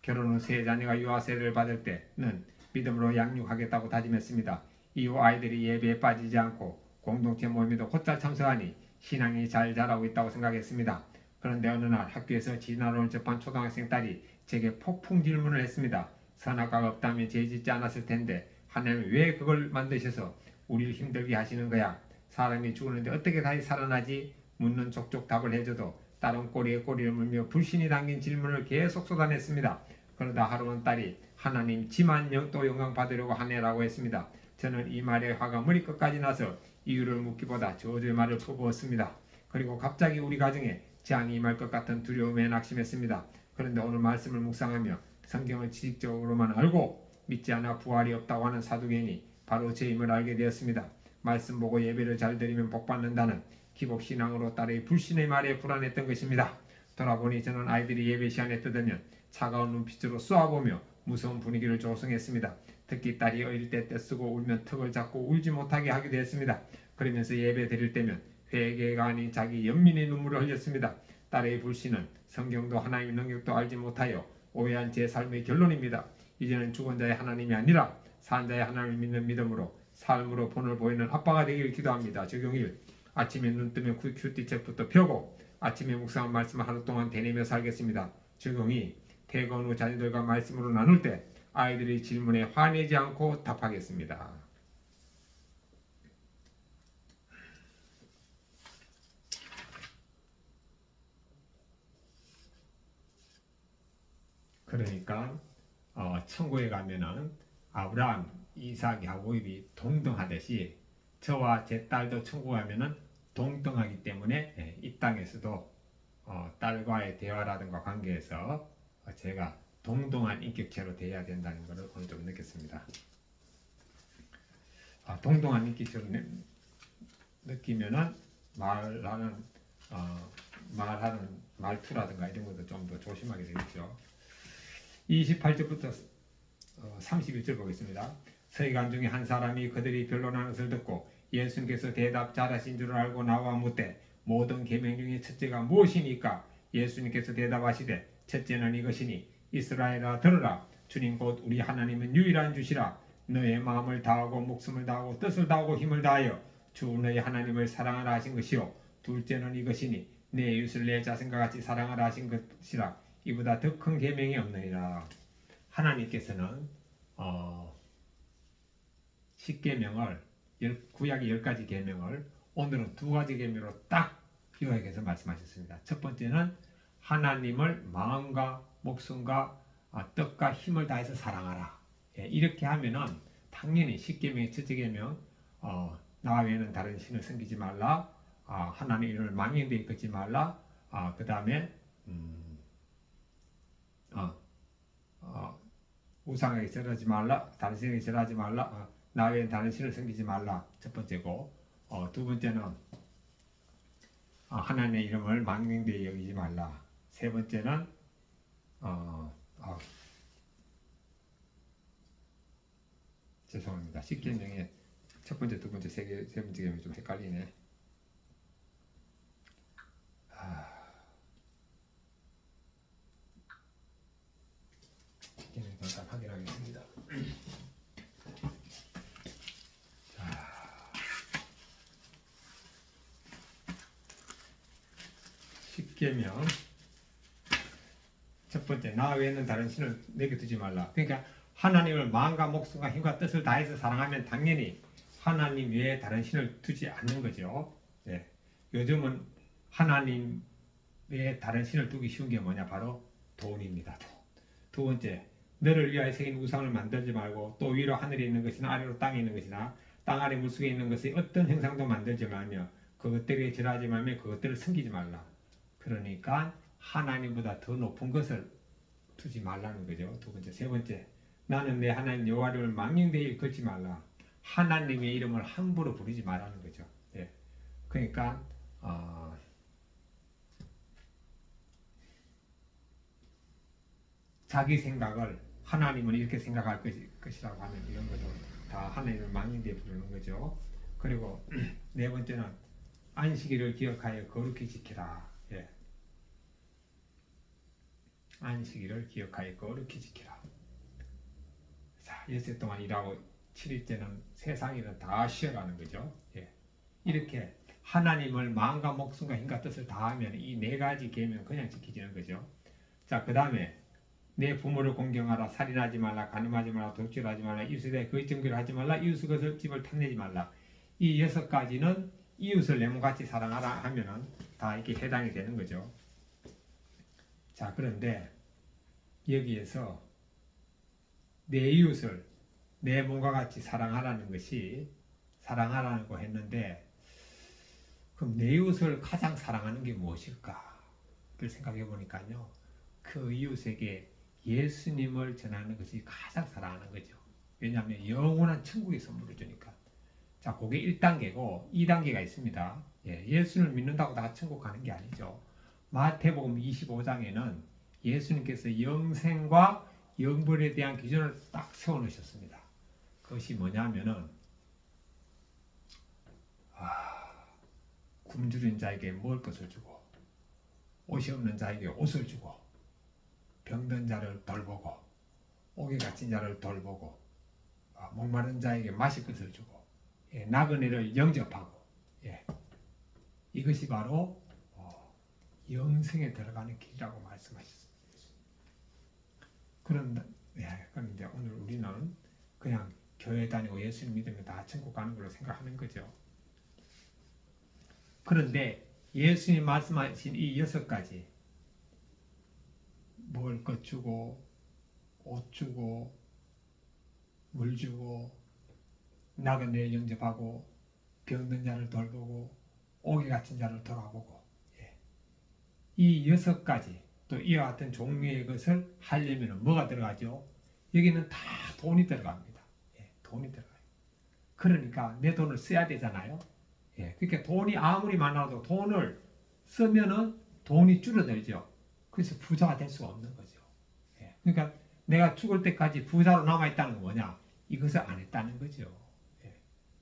결혼 후 세 자녀가 유아 세례를 받을 때는 믿음으로 양육하겠다고 다짐했습니다. 이후 아이들이 예배에 빠지지 않고 공동체 모임에도 곧잘 참석하니 신앙이 잘 자라고 있다고 생각했습니다. 그런데 어느 날 학교에서 진화론을 접한 초등학생 딸이 제게 폭풍 질문을 했습니다. 선악과가 없다면 죄 짓지 않았을 텐데 하나님은 왜 그걸 만드셔서 우리를 힘들게 하시는 거야? 사람이 죽었는데 어떻게 다시 살아나지? 묻는 족족 답을 해줘도 딸은 꼬리에 꼬리를 물며 불신이 담긴 질문을 계속 쏟아냈습니다. 그러다 하루는 딸이 하나님 지만 또 영광 받으려고 하네라고 했습니다. 저는 이 말에 화가 머리끝까지 나서 이유를 묻기보다 저주의 말을 퍼부었습니다. 그리고 갑자기 우리 가정에 재앙이 임할 것 같은 두려움에 낙심했습니다. 그런데 오늘 말씀을 묵상하며 성경을 지식적으로만 알고 믿지 않아 부활이 없다고 하는 사두개인이 바로 제 힘을 알게 되었습니다. 말씀 보고 예배를 잘 드리면 복받는다는 기복신앙으로 딸의 불신의 말에 불안했던 것입니다. 돌아보니 저는 아이들이 예배 시간에 뜯으면 차가운 눈빛으로 쏘아보며 무서운 분위기를 조성했습니다. 특히 딸이 어릴 때 떼쓰고 울면 턱을 잡고 울지 못하게 하기도 했습니다. 그러면서 예배 드릴 때면 회개가 아닌 자기 연민의 눈물을 흘렸습니다. 딸의 불신은 성경도 하나님의 능력도 알지 못하여 오해한 제 삶의 결론입니다. 이제는 죽은 자의 하나님이 아니라 산 자의 하나님을 믿는 믿음으로 삶으로 본을 보이는 아빠가 되기를 기도합니다. 적용 1. 아침에 눈 뜨면 큐티책부터 펴고 아침에 묵상한 말씀을 하루 동안 되뇌며 살겠습니다. 적용 2. 퇴근 후 자녀들과 말씀으로 나눌 때 아이들의 질문에 화내지 않고 답하겠습니다. 그러니까 천국에 가면은 아브라함, 이삭, 야곱이 동등하듯이 저와 제 딸도 천국 가면은 동등하기 때문에 이 땅에서도 딸과의 대화라든가 관계에서 제가 동등한 인격체로 대해야 된다는 것을 오늘 좀 느꼈습니다. 동등한 인격체로 느끼면은 말하는 말투라든가 이런 것도 좀 더 조심하게 되겠죠. 28절부터 31절 보겠습니다. 서기관 중에 한 사람이 그들이 변론하는 것을 듣고 예수님께서 대답 잘하신 줄 알고 나와 묻되 모든 계명 중에 첫째가 무엇이니까? 예수님께서 대답하시되 첫째는 이것이니 이스라엘아 들으라. 주님 곧 우리 하나님은 유일한 주시라. 너의 마음을 다하고 목숨을 다하고 뜻을 다하고 힘을 다하여 주 너의 하나님을 사랑하라 하신 것이요. 둘째는 이것이니 내 이웃을 내 자신과 같이 사랑하라 하신 것이라. 이보다 더 큰 계명이 없느니라. 하나님께서는 10계명을 구약의 10가지 계명을 오늘은 2가지 계명으로 딱 요약해서 말씀하셨습니다. 첫 번째는 하나님을 마음과 목숨과 뜻과 힘을 다해서 사랑하라. 이렇게 하면은 당연히 10계명의 첫째 계명 나 외에는 다른 신을 섬기지 말라. 하나님 이름을 망령되이 이끌지 말라. 그 다음에 우상에게 절하지 말라. 다른 신에게 절하지 말라. 나 외엔 다른 신을 섬기지 말라. 첫 번째고 두 번째는 하나님의 이름을 망령되이 여기지 말라. 세 번째는 죄송합니다. 십계명의 첫 번째, 두 번째, 세 번째 계명이 좀 헷갈리네. 십계명 잠깐 확인하겠습니다. 십계명 첫 번째, 나 외에는 다른 신을 내게 두지 말라. 그러니까 하나님을 마음과 목숨과 힘과 뜻을 다해서 사랑하면 당연히 하나님 외에 다른 신을 두지 않는 거죠. 네. 요즘은 하나님 외에 다른 신을 두기 쉬운 게 뭐냐? 바로 돈입니다. 두 번째, 너를 위하여 새긴 우상을 만들지 말고 또 위로 하늘에 있는 것이나 아래로 땅에 있는 것이나 땅 아래 물속에 있는 것의 어떤 형상도 만들지 말며 그것들에 절하지 말며 그것들을 섬기지 말라. 그러니까 하나님보다 더 높은 것을 두지 말라는 거죠. 두 번째, 세 번째, 나는 내 하나님 여호와를 망령되이 걸지 말라. 하나님의 이름을 함부로 부르지 말라는 거죠. 예. 그러니까 자기 생각을 하나님은 이렇게 생각할 것이라고 하면 이런 것도 다 하나님을 망령되이 부르는 거죠. 그리고 네 번째는 안식일을 기억하여 거룩히 지키라. 예. 안식일을 기억하여 거룩히 지키라. 자, 6일 동안 일하고 7일째는 세상일은 다 쉬어가는 거죠. 예. 이렇게 하나님을 마음과 목숨과 힘과 뜻을 다하면 이 4가지 계명 그냥 지키지는 거죠. 자, 그 다음에 내 부모를 공경하라. 살인하지 말라. 간음하지 말라. 독질하지 말라. 이웃에 대해 거짓 증거를 하지 말라. 이웃의 것을 집을 탐내지 말라. 이 6가지는 이웃을 내 몸같이 사랑하라 하면은 다 이렇게 해당이 되는 거죠. 자, 그런데 여기에서 내 이웃을 내 몸과 같이 사랑하라는 것이 사랑하라고 했는데 그럼 내 이웃을 가장 사랑하는 게 무엇일까? 를 생각해 보니까요. 그 이웃에게 예수님을 전하는 것이 가장 사랑하는 거죠. 왜냐하면 영원한 천국의 선물을 주니까. 자, 그게 1단계고 2단계가 있습니다. 예수를 믿는다고 다 천국 가는 게 아니죠. 마태복음 25장에는 예수님께서 영생과 영벌에 대한 기준을 딱 세워놓으셨습니다. 그것이 뭐냐면은 굶주린 자에게 먹을 것을 주고 옷이 없는 자에게 옷을 주고 병든 자를 돌보고 옥에 갇힌 자를 돌보고 목마른 자에게 마실 것을 주고 나그네를 영접하고 이것이 바로 영생에 들어가는 길이라고 말씀하셨습니다. 그런데 오늘 우리는 그냥 교회 다니고 예수님 믿으면 다 천국 가는 걸로 생각하는 거죠. 그런데 예수님 말씀하신 이 6가지, 먹을 것 주고 옷 주고 물 주고 나그네 영접하고 병든 자를 돌보고 오기 같은 자를 돌아보고, 이 6가지 또 이와 같은 종류의 것을 하려면 뭐가 들어가죠? 여기는 다 돈이 들어갑니다. 돈이 들어가요. 그러니까 내 돈을 써야 되잖아요. 그러니까 돈이 아무리 많아도 돈을 쓰면은 돈이 줄어들죠. 그래서 부자가 될 수가 없는 거죠. 그러니까 내가 죽을 때까지 부자로 남아있다는 건 뭐냐? 이것을 안 했다는 거죠.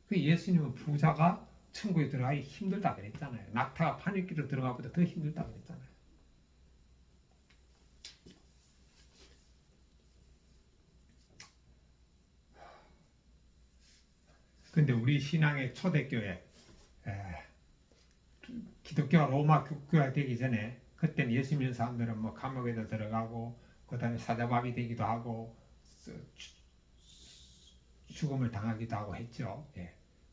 그 예수님은 부자가 천국에 들어가기 힘들다 그랬잖아요. 낙타가 파니길로 들어가보다 더 힘들다 그랬잖아요. 근데 우리 신앙의 초대교회, 기독교가 로마 국교가 되기 전에 그때는 예수 믿는 사람들은 뭐 감옥에도 들어가고 그다음에 사자밥이 되기도 하고 죽음을 당하기도 하고 했죠.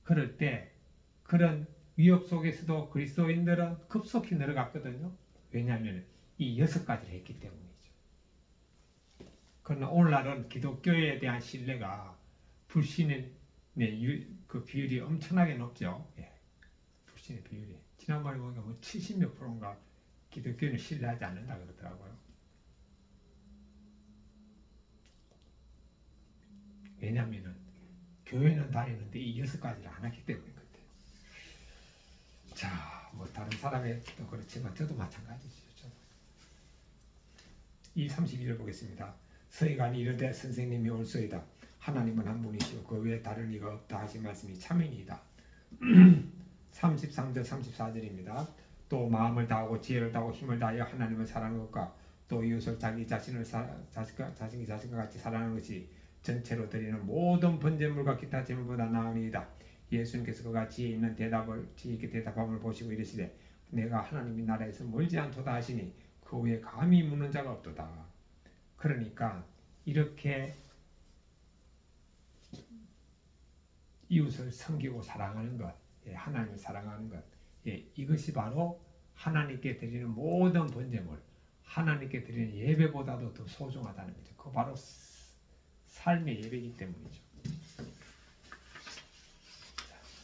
그럴 때 그런 위협 속에서도 그리스도인들은 급속히 늘어갔거든요. 왜냐하면 이 6가지를 했기 때문이죠. 그러나 오늘날은 기독교에 대한 신뢰가 불신의 그 비율이 엄청나게 높죠. 불신의 비율이. 지난번에 보니까 뭐 70몇 %인가 기독교는 신뢰하지 않는다 그러더라고요. 왜냐하면 교회는 다니는데 이 6가지를 안 하기 때문에 그때. 자, 뭐 다른 사람의 또 그렇지만 저도 마찬가지죠. 이 32절 보겠습니다. 서기관이 이르되 선생님이 올소이다. 하나님은 한 분이시오 그 외에 다른 이가 없다 하신 말씀이 참이니이다. 33절 34절입니다. 또 마음을 다하고 지혜를 다하고 힘을 다하여 하나님을 사랑하는 것과 또 이웃을 자기 자신을 자신이 자신과 같이 사랑하는 것이 전체로 드리는 모든 번제물과 기타 제물보다 나으니이다. 예수님께서 그가 지혜 있는 지혜 있게 대답함을 보시고 이르시되 내가 하나님의 나라에서 멀지 않도다 하시니 그 외에 감히 묻는 자가 없도다. 그러니까 이렇게 이웃을 섬기고 사랑하는 것, 하나님을 사랑하는 것, 이것이 바로 하나님께 드리는 모든 번제물, 하나님께 드리는 예배보다도 더 소중하다는 거죠. 그 바로 삶의 예배이기 때문이죠.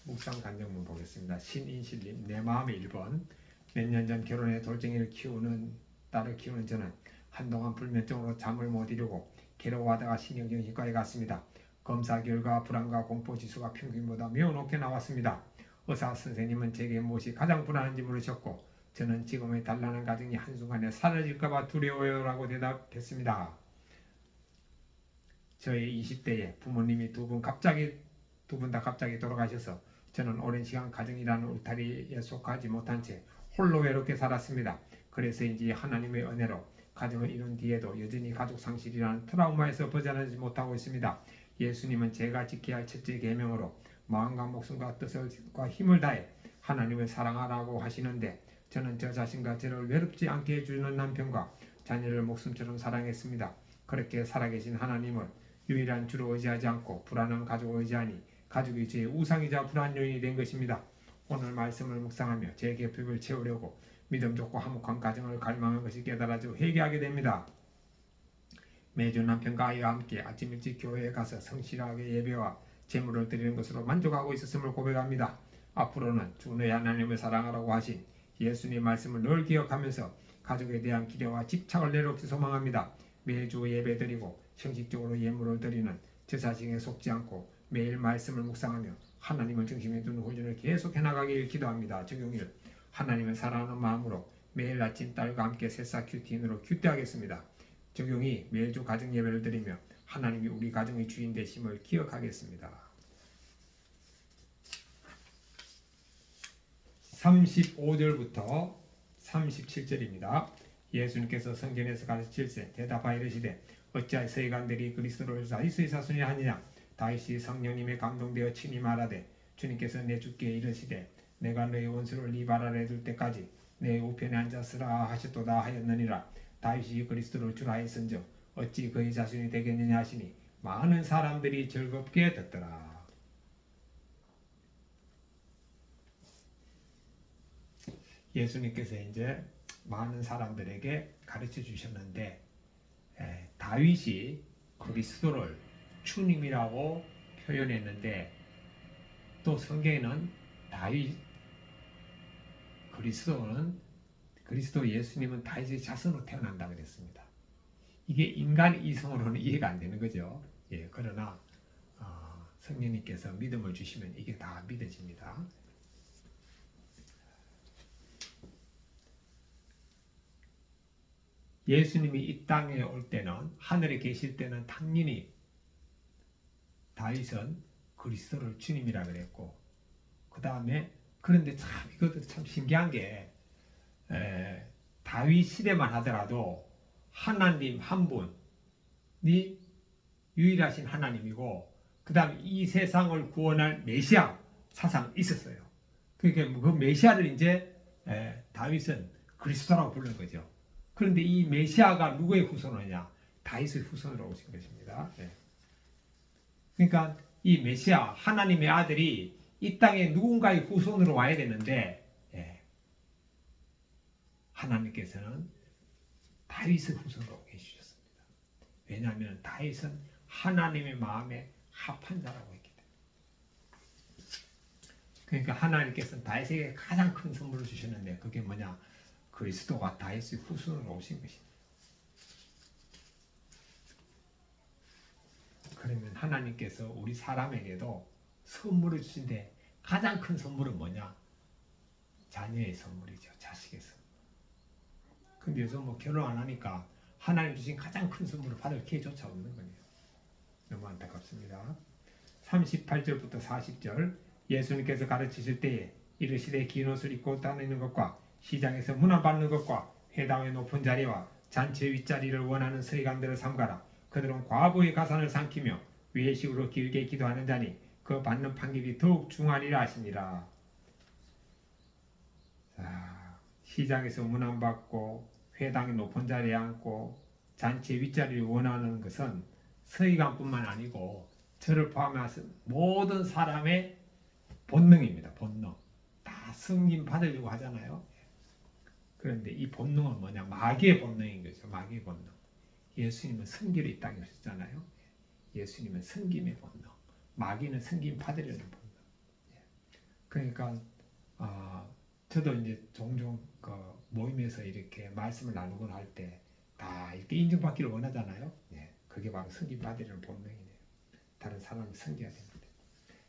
묵상 간증문 보겠습니다. 신인실님, 내 마음의 1번. 몇 년 전 결혼해 돌쟁이를 딸을 키우는 저는 한동안 불면증으로 잠을 못 이루고 괴로워하다가 신경정신과에 갔습니다. 검사 결과 불안과 공포지수가 평균보다 매우 높게 나왔습니다. 의사 선생님은 제게 무엇이 가장 불안한지 물으셨고 저는 지금의 단란한 가정이 한순간에 사라질까봐 두려워요라고 대답했습니다. 저의 20대에 부모님이 두 분 다 갑자기 돌아가셔서 저는 오랜 시간 가정이라는 울타리에 속하지 못한 채 홀로 외롭게 살았습니다. 그래서인지 하나님의 은혜로 가정을 이룬 뒤에도 여전히 가족 상실이라는 트라우마에서 벗어나지 못하고 있습니다. 예수님은 제가 지켜야 할 첫째 계명으로 마음과 목숨과 뜻과 힘을 다해 하나님을 사랑하라고 하시는데 저는 저 자신과 저를 외롭지 않게 해주는 남편과 자녀를 목숨처럼 사랑했습니다. 그렇게 살아계신 하나님을 유일한 주로 의지하지 않고 불안한 가족을 의지하니 가족이 제 우상이자 불안 요인이 된 것입니다. 오늘 말씀을 묵상하며 제 계획을 채우려고 믿음 좋고 화목한 가정을 갈망한 것이 깨달아져 회개하게 됩니다. 매주 남편과 아이와 함께 아침 일찍 교회에 가서 성실하게 예배와 제물을 드리는 것으로 만족하고 있었음을 고백합니다. 앞으로는 주 너의 하나님을 사랑하라고 하신 예수님의 말씀을 늘 기억하면서 가족에 대한 기대와 집착을 내놓기 소망합니다. 매주 예배드리고 형식적으로 예물을 드리는 저 자신에 속지 않고 매일 말씀을 묵상하며 하나님을 중심에 두는 훈련을 계속해 나가길 기도합니다. 적용일 하나님을 사랑하는 마음으로 매일 아침 딸과 함께 새싹 큐티인으로 큐티하겠습니다. 적용이 매주 가정 예배를 드리며 하나님이 우리 가정의 주인 되심을 기억하겠습니다. 35절부터 37절입니다. 예수님께서 성전에서 가르칠세 대답하여 이르시되 어찌하여 서기관들이 그리스도를 다윗의 자손이 하느냐. 다윗이 성령님에 감동되어 친히 말하되 주님께서 내 주께 이르시되 내가 너의 원수를 네 발 아래 둘 때까지 내 우편에 앉았으라 하셨도다 하였느니라. 다윗이 그리스도를 주라 했은즉 어찌 그의 자손이 되겠느냐 하시니 많은 사람들이 즐겁게 듣더라. 예수님께서 이제 많은 사람들에게 가르쳐 주셨는데 다윗이 그리스도를 주님이라고 표현했는데 또 성경에는 다윗 그리스도 예수님은 다윗의 자손으로 태어난다 그랬습니다. 이게 인간 이성으로는 이해가 안 되는 거죠. 예, 그러나 성령님께서 믿음을 주시면 이게 다 믿어집니다. 예수님이 이 땅에 올 때는 하늘에 계실 때는 당연히 다윗은 그리스도를 주님이라 그랬고 그 다음에 그런데 참 이것도 참 신기한 게 다윗 시대만 하더라도 하나님 한 분이 유일하신 하나님이고 그 다음에 이 세상을 구원할 메시아 사상 있었어요. 그러니까 그 메시아를 이제 다윗은 그리스도라고 부르는 거죠. 그런데 이 메시아가 누구의 후손이냐? 다윗의 후손으로 오신 것입니다. 그러니까 이 메시아 하나님의 아들이 이 땅에 누군가의 후손으로 와야 되는데 하나님께서는 다윗의 후손으로 계시셨습니다. 왜냐하면 다윗은 하나님의 마음에 합한 자라고 했기 때문에. 그러니까 하나님께서는 다윗에게 가장 큰 선물을 주셨는데 그게 뭐냐? 그리스도가 다윗의 후손으로 오신 것입니다. 그러면 하나님께서 우리 사람에게도 선물을 주신데 가장 큰 선물은 뭐냐? 자녀의 선물이죠. 자식의 선물. 근데 요즘 뭐 결혼 안 하니까 하나님 주신 가장 큰 선물을 받을 기회조차 없는 거예요. 너무 안타깝습니다. 38절부터 40절 예수님께서 가르치실 때에 이르시되 긴 옷을 입고 다니는 것과 시장에서 문안받는 것과 회당의 높은 자리와 잔치 윗자리를 원하는 서기관들을 삼가라. 그들은 과부의 가산을 삼키며 외식으로 길게 기도하는 자니 그 받는 판결이 더욱 중하리라 하시니라. 자, 시장에서 문안받고 회당의 높은 자리에 앉고 잔치 윗자리를 원하는 것은 서기관뿐만 아니고 저를 포함해서 모든 사람의 본능입니다. 본능. 다 승인 받으려고 하잖아요. 그런데 이 본능은 뭐냐? 마귀의 본능인 거죠. 마귀의 본능. 예수님은 승기로 이 땅에 오셨잖아요. 예수님은 승김의 본능. 마귀는 승김 받으려는 본능. 그러니까 저도 이제 종종 그 모임에서 이렇게 말씀을 나누곤 할 때 다 이렇게 인정받기를 원하잖아요. 그게 바로 승김 받으려는 본능이네요. 다른 사람을 승겨야 되는데.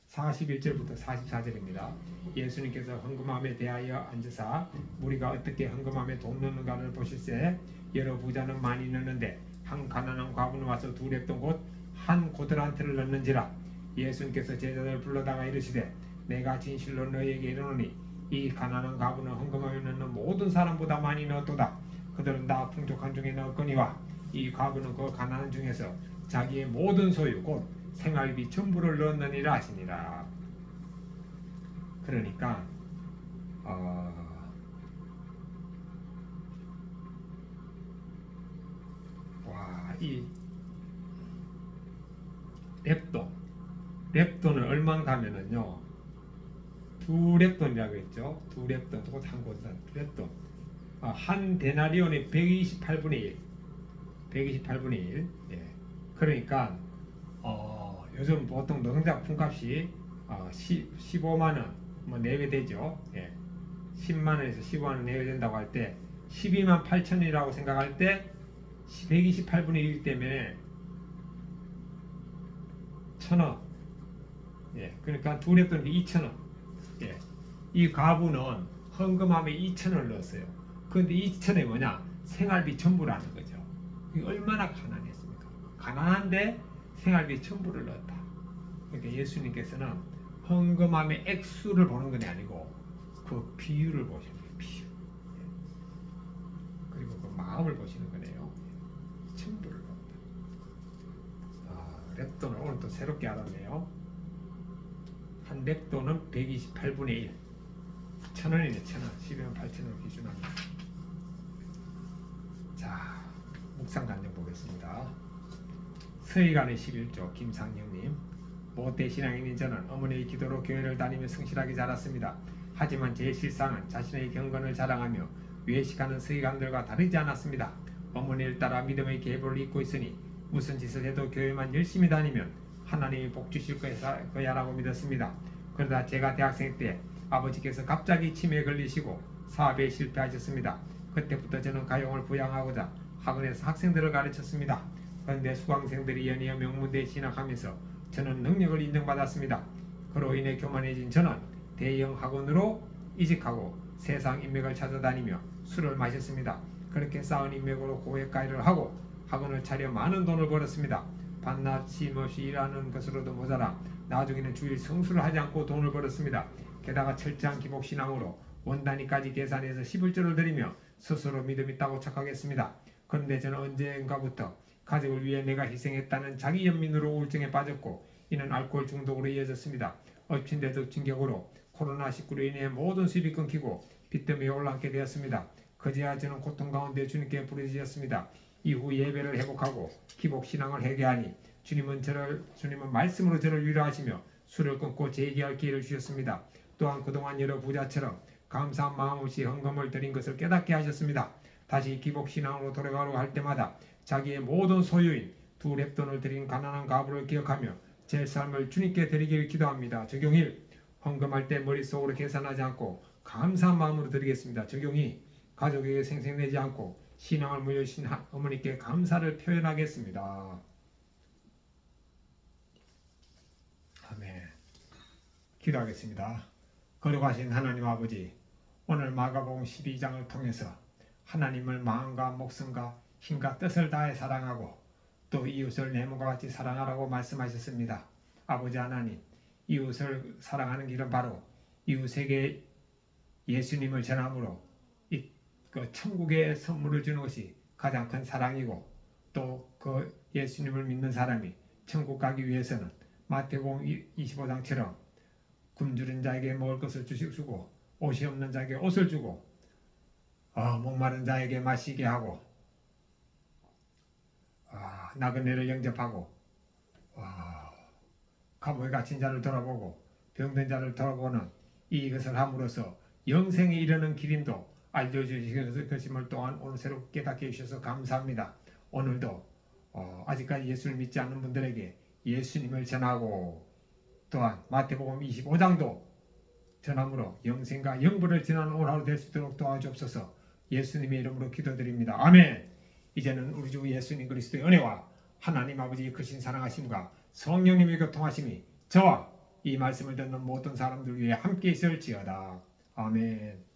41절부터 44절입니다. 예수님께서 헌금함에 대하여 앉으사 우리가 어떻게 헌금함에 돈 넣는가를 보실세 여러 부자는 많이 넣는데 한 가난한 과부는 와서 두 렙돈 곧 한 고드란트를 넣는지라. 예수님께서 제자들을 불러다가 이르시되 내가 진실로 너희에게 이르노니 이 가난한 과부는 헌금함에 넣는 모든 사람보다 많이 넣었도다. 그들은 다 풍족한 중에 넣었거니와 이 과부는 그 가난한 중에서 자기의 모든 소유 곧 생활비 전부를 넣었느니라 하시니라. 그러니까 이 렙돈을 얼마인가 하면은요 2렙돈이라고 했죠. 2렙돈 또 한 곳은 렙돈. 한 데나리온이 128분의 1. 그러니까 요즘 보통 농작 품값이 15만원 뭐 내외 되죠. 10만원에서 15만원 내외 된다고 할 때 12만 8천이라고 생각할 때 128분의 1 때문에 1,000원. 그러니까 두 렙돈이 2,000원. 이 과부는 헌금함에 2,000원을 넣었어요. 그런데 2,000원이 뭐냐? 생활비 전부라는 거죠. 이게 얼마나 가난했습니까? 가난한데 생활비 전부를 넣었다. 그러니까 예수님께서는 헌금함의 액수를 보는 건 아니고 그 비율을 보시는 거예요. 비율. 그리고 그 마음을 보시는 거네요. 전부를 넣었다. 렙돈을 오늘 또 새롭게 알았네요. 한 렙돈은 128분의 1. 1,000원이네. 1,000원. 12만 8천원 기준합니다. 자, 묵상 간증 보겠습니다. 서희간의 11조 김상영님. 못대 신앙인인 저는 어머니의 기도로 교회를 다니며 성실하게 자랐습니다. 하지만 제 실상은 자신의 경건을 자랑하며 외식하는 서희간들과 다르지 않았습니다. 어머니를 따라 믿음의 계보를 잇고 있으니 무슨 짓을 해도 교회만 열심히 다니면 하나님이 복 주실 거야라고 믿었습니다. 그러다 제가 대학생 때 아버지께서 갑자기 치매에 걸리시고 사업에 실패하셨습니다. 그때부터 저는 가용을 부양하고자 학원에서 학생들을 가르쳤습니다. 그런데 수강생들이 연이어 명문대에 진학하면서 저는 능력을 인정받았습니다. 그로 인해 교만해진 저는 대형 학원으로 이직하고 세상 인맥을 찾아다니며 술을 마셨습니다. 그렇게 쌓은 인맥으로 고액가입을 하고 학원을 차려 많은 돈을 벌었습니다. 밤낮 쉼없이 일하는 것으로도 모자라 나중에는 주일 성수를 하지 않고 돈을 벌었습니다. 게다가 철저한 기복신앙으로 원단위까지 계산해서 11조를 드리며 스스로 믿음 있다고 착각했습니다. 그런데 저는 언젠가부터 가족을 위해 내가 희생했다는 자기 연민으로 우울증에 빠졌고 이는 알코올 중독으로 이어졌습니다. 엎친 데 덮친 격으로 코로나19로 인해 모든 수입이 끊기고 빚 때문에 올라앉게 되었습니다. 그제야 저는 고통 가운데 주님께 부르짖었습니다. 이후 예배를 회복하고 기복신앙을 회개하니 주님은 말씀으로 저를 위로하시며 술을 끊고 재기할 기회를 주셨습니다. 또한 그동안 여러 부자처럼 감사한 마음 없이 헌금을 드린 것을 깨닫게 하셨습니다. 다시 기복신앙으로 돌아가려고 할 때마다 자기의 모든 소유인 2렙돈을 드린 가난한 가부를 기억하며 제 삶을 주님께 드리기를 기도합니다. 적용 1. 헌금할 때 머릿속으로 계산하지 않고 감사한 마음으로 드리겠습니다. 적용 2. 가족에게 생색내지 않고 신앙을 물려주신 어머니께 감사를 표현하겠습니다. 아멘. 기도하겠습니다. 거룩하신 하나님 아버지, 오늘 마가복음 12장을 통해서 하나님을 마음과 목숨과 힘과 뜻을 다해 사랑하고 또 이웃을 내 몸과 같이 사랑하라고 말씀하셨습니다. 아버지 하나님, 이웃을 사랑하는 길은 바로 이웃에게 예수님을 전함으로 그 천국의 선물을 주는 것이 가장 큰 사랑이고 또 그 예수님을 믿는 사람이 천국 가기 위해서는 마태복음 25장처럼 굶주린 자에게 먹을 것을 주시고 옷이 없는 자에게 옷을 주고 목마른 자에게 마시게 하고 나그네를 영접하고 감옥에 갇힌 자를 돌아보고 병든 자를 돌아보는 이것을 함으로써 영생에 이르는 길임도 알려주신 것임을 또한 오늘 새롭게 깨닫게 해주셔서 감사합니다. 오늘도 아직까지 예수를 믿지 않는 분들에게 예수님을 전하고 또한 마태복음 25장도 전함으로 영생과 영부를 지나는 오늘 하루 될 수 있도록 도와주옵소서. 예수님의 이름으로 기도드립니다. 아멘. 이제는 우리 주 예수님 그리스도의 은혜와 하나님 아버지의 크신 사랑하심과 성령님의 교통하심이 저와 이 말씀을 듣는 모든 사람들 위해 함께 있을지어다. 아멘.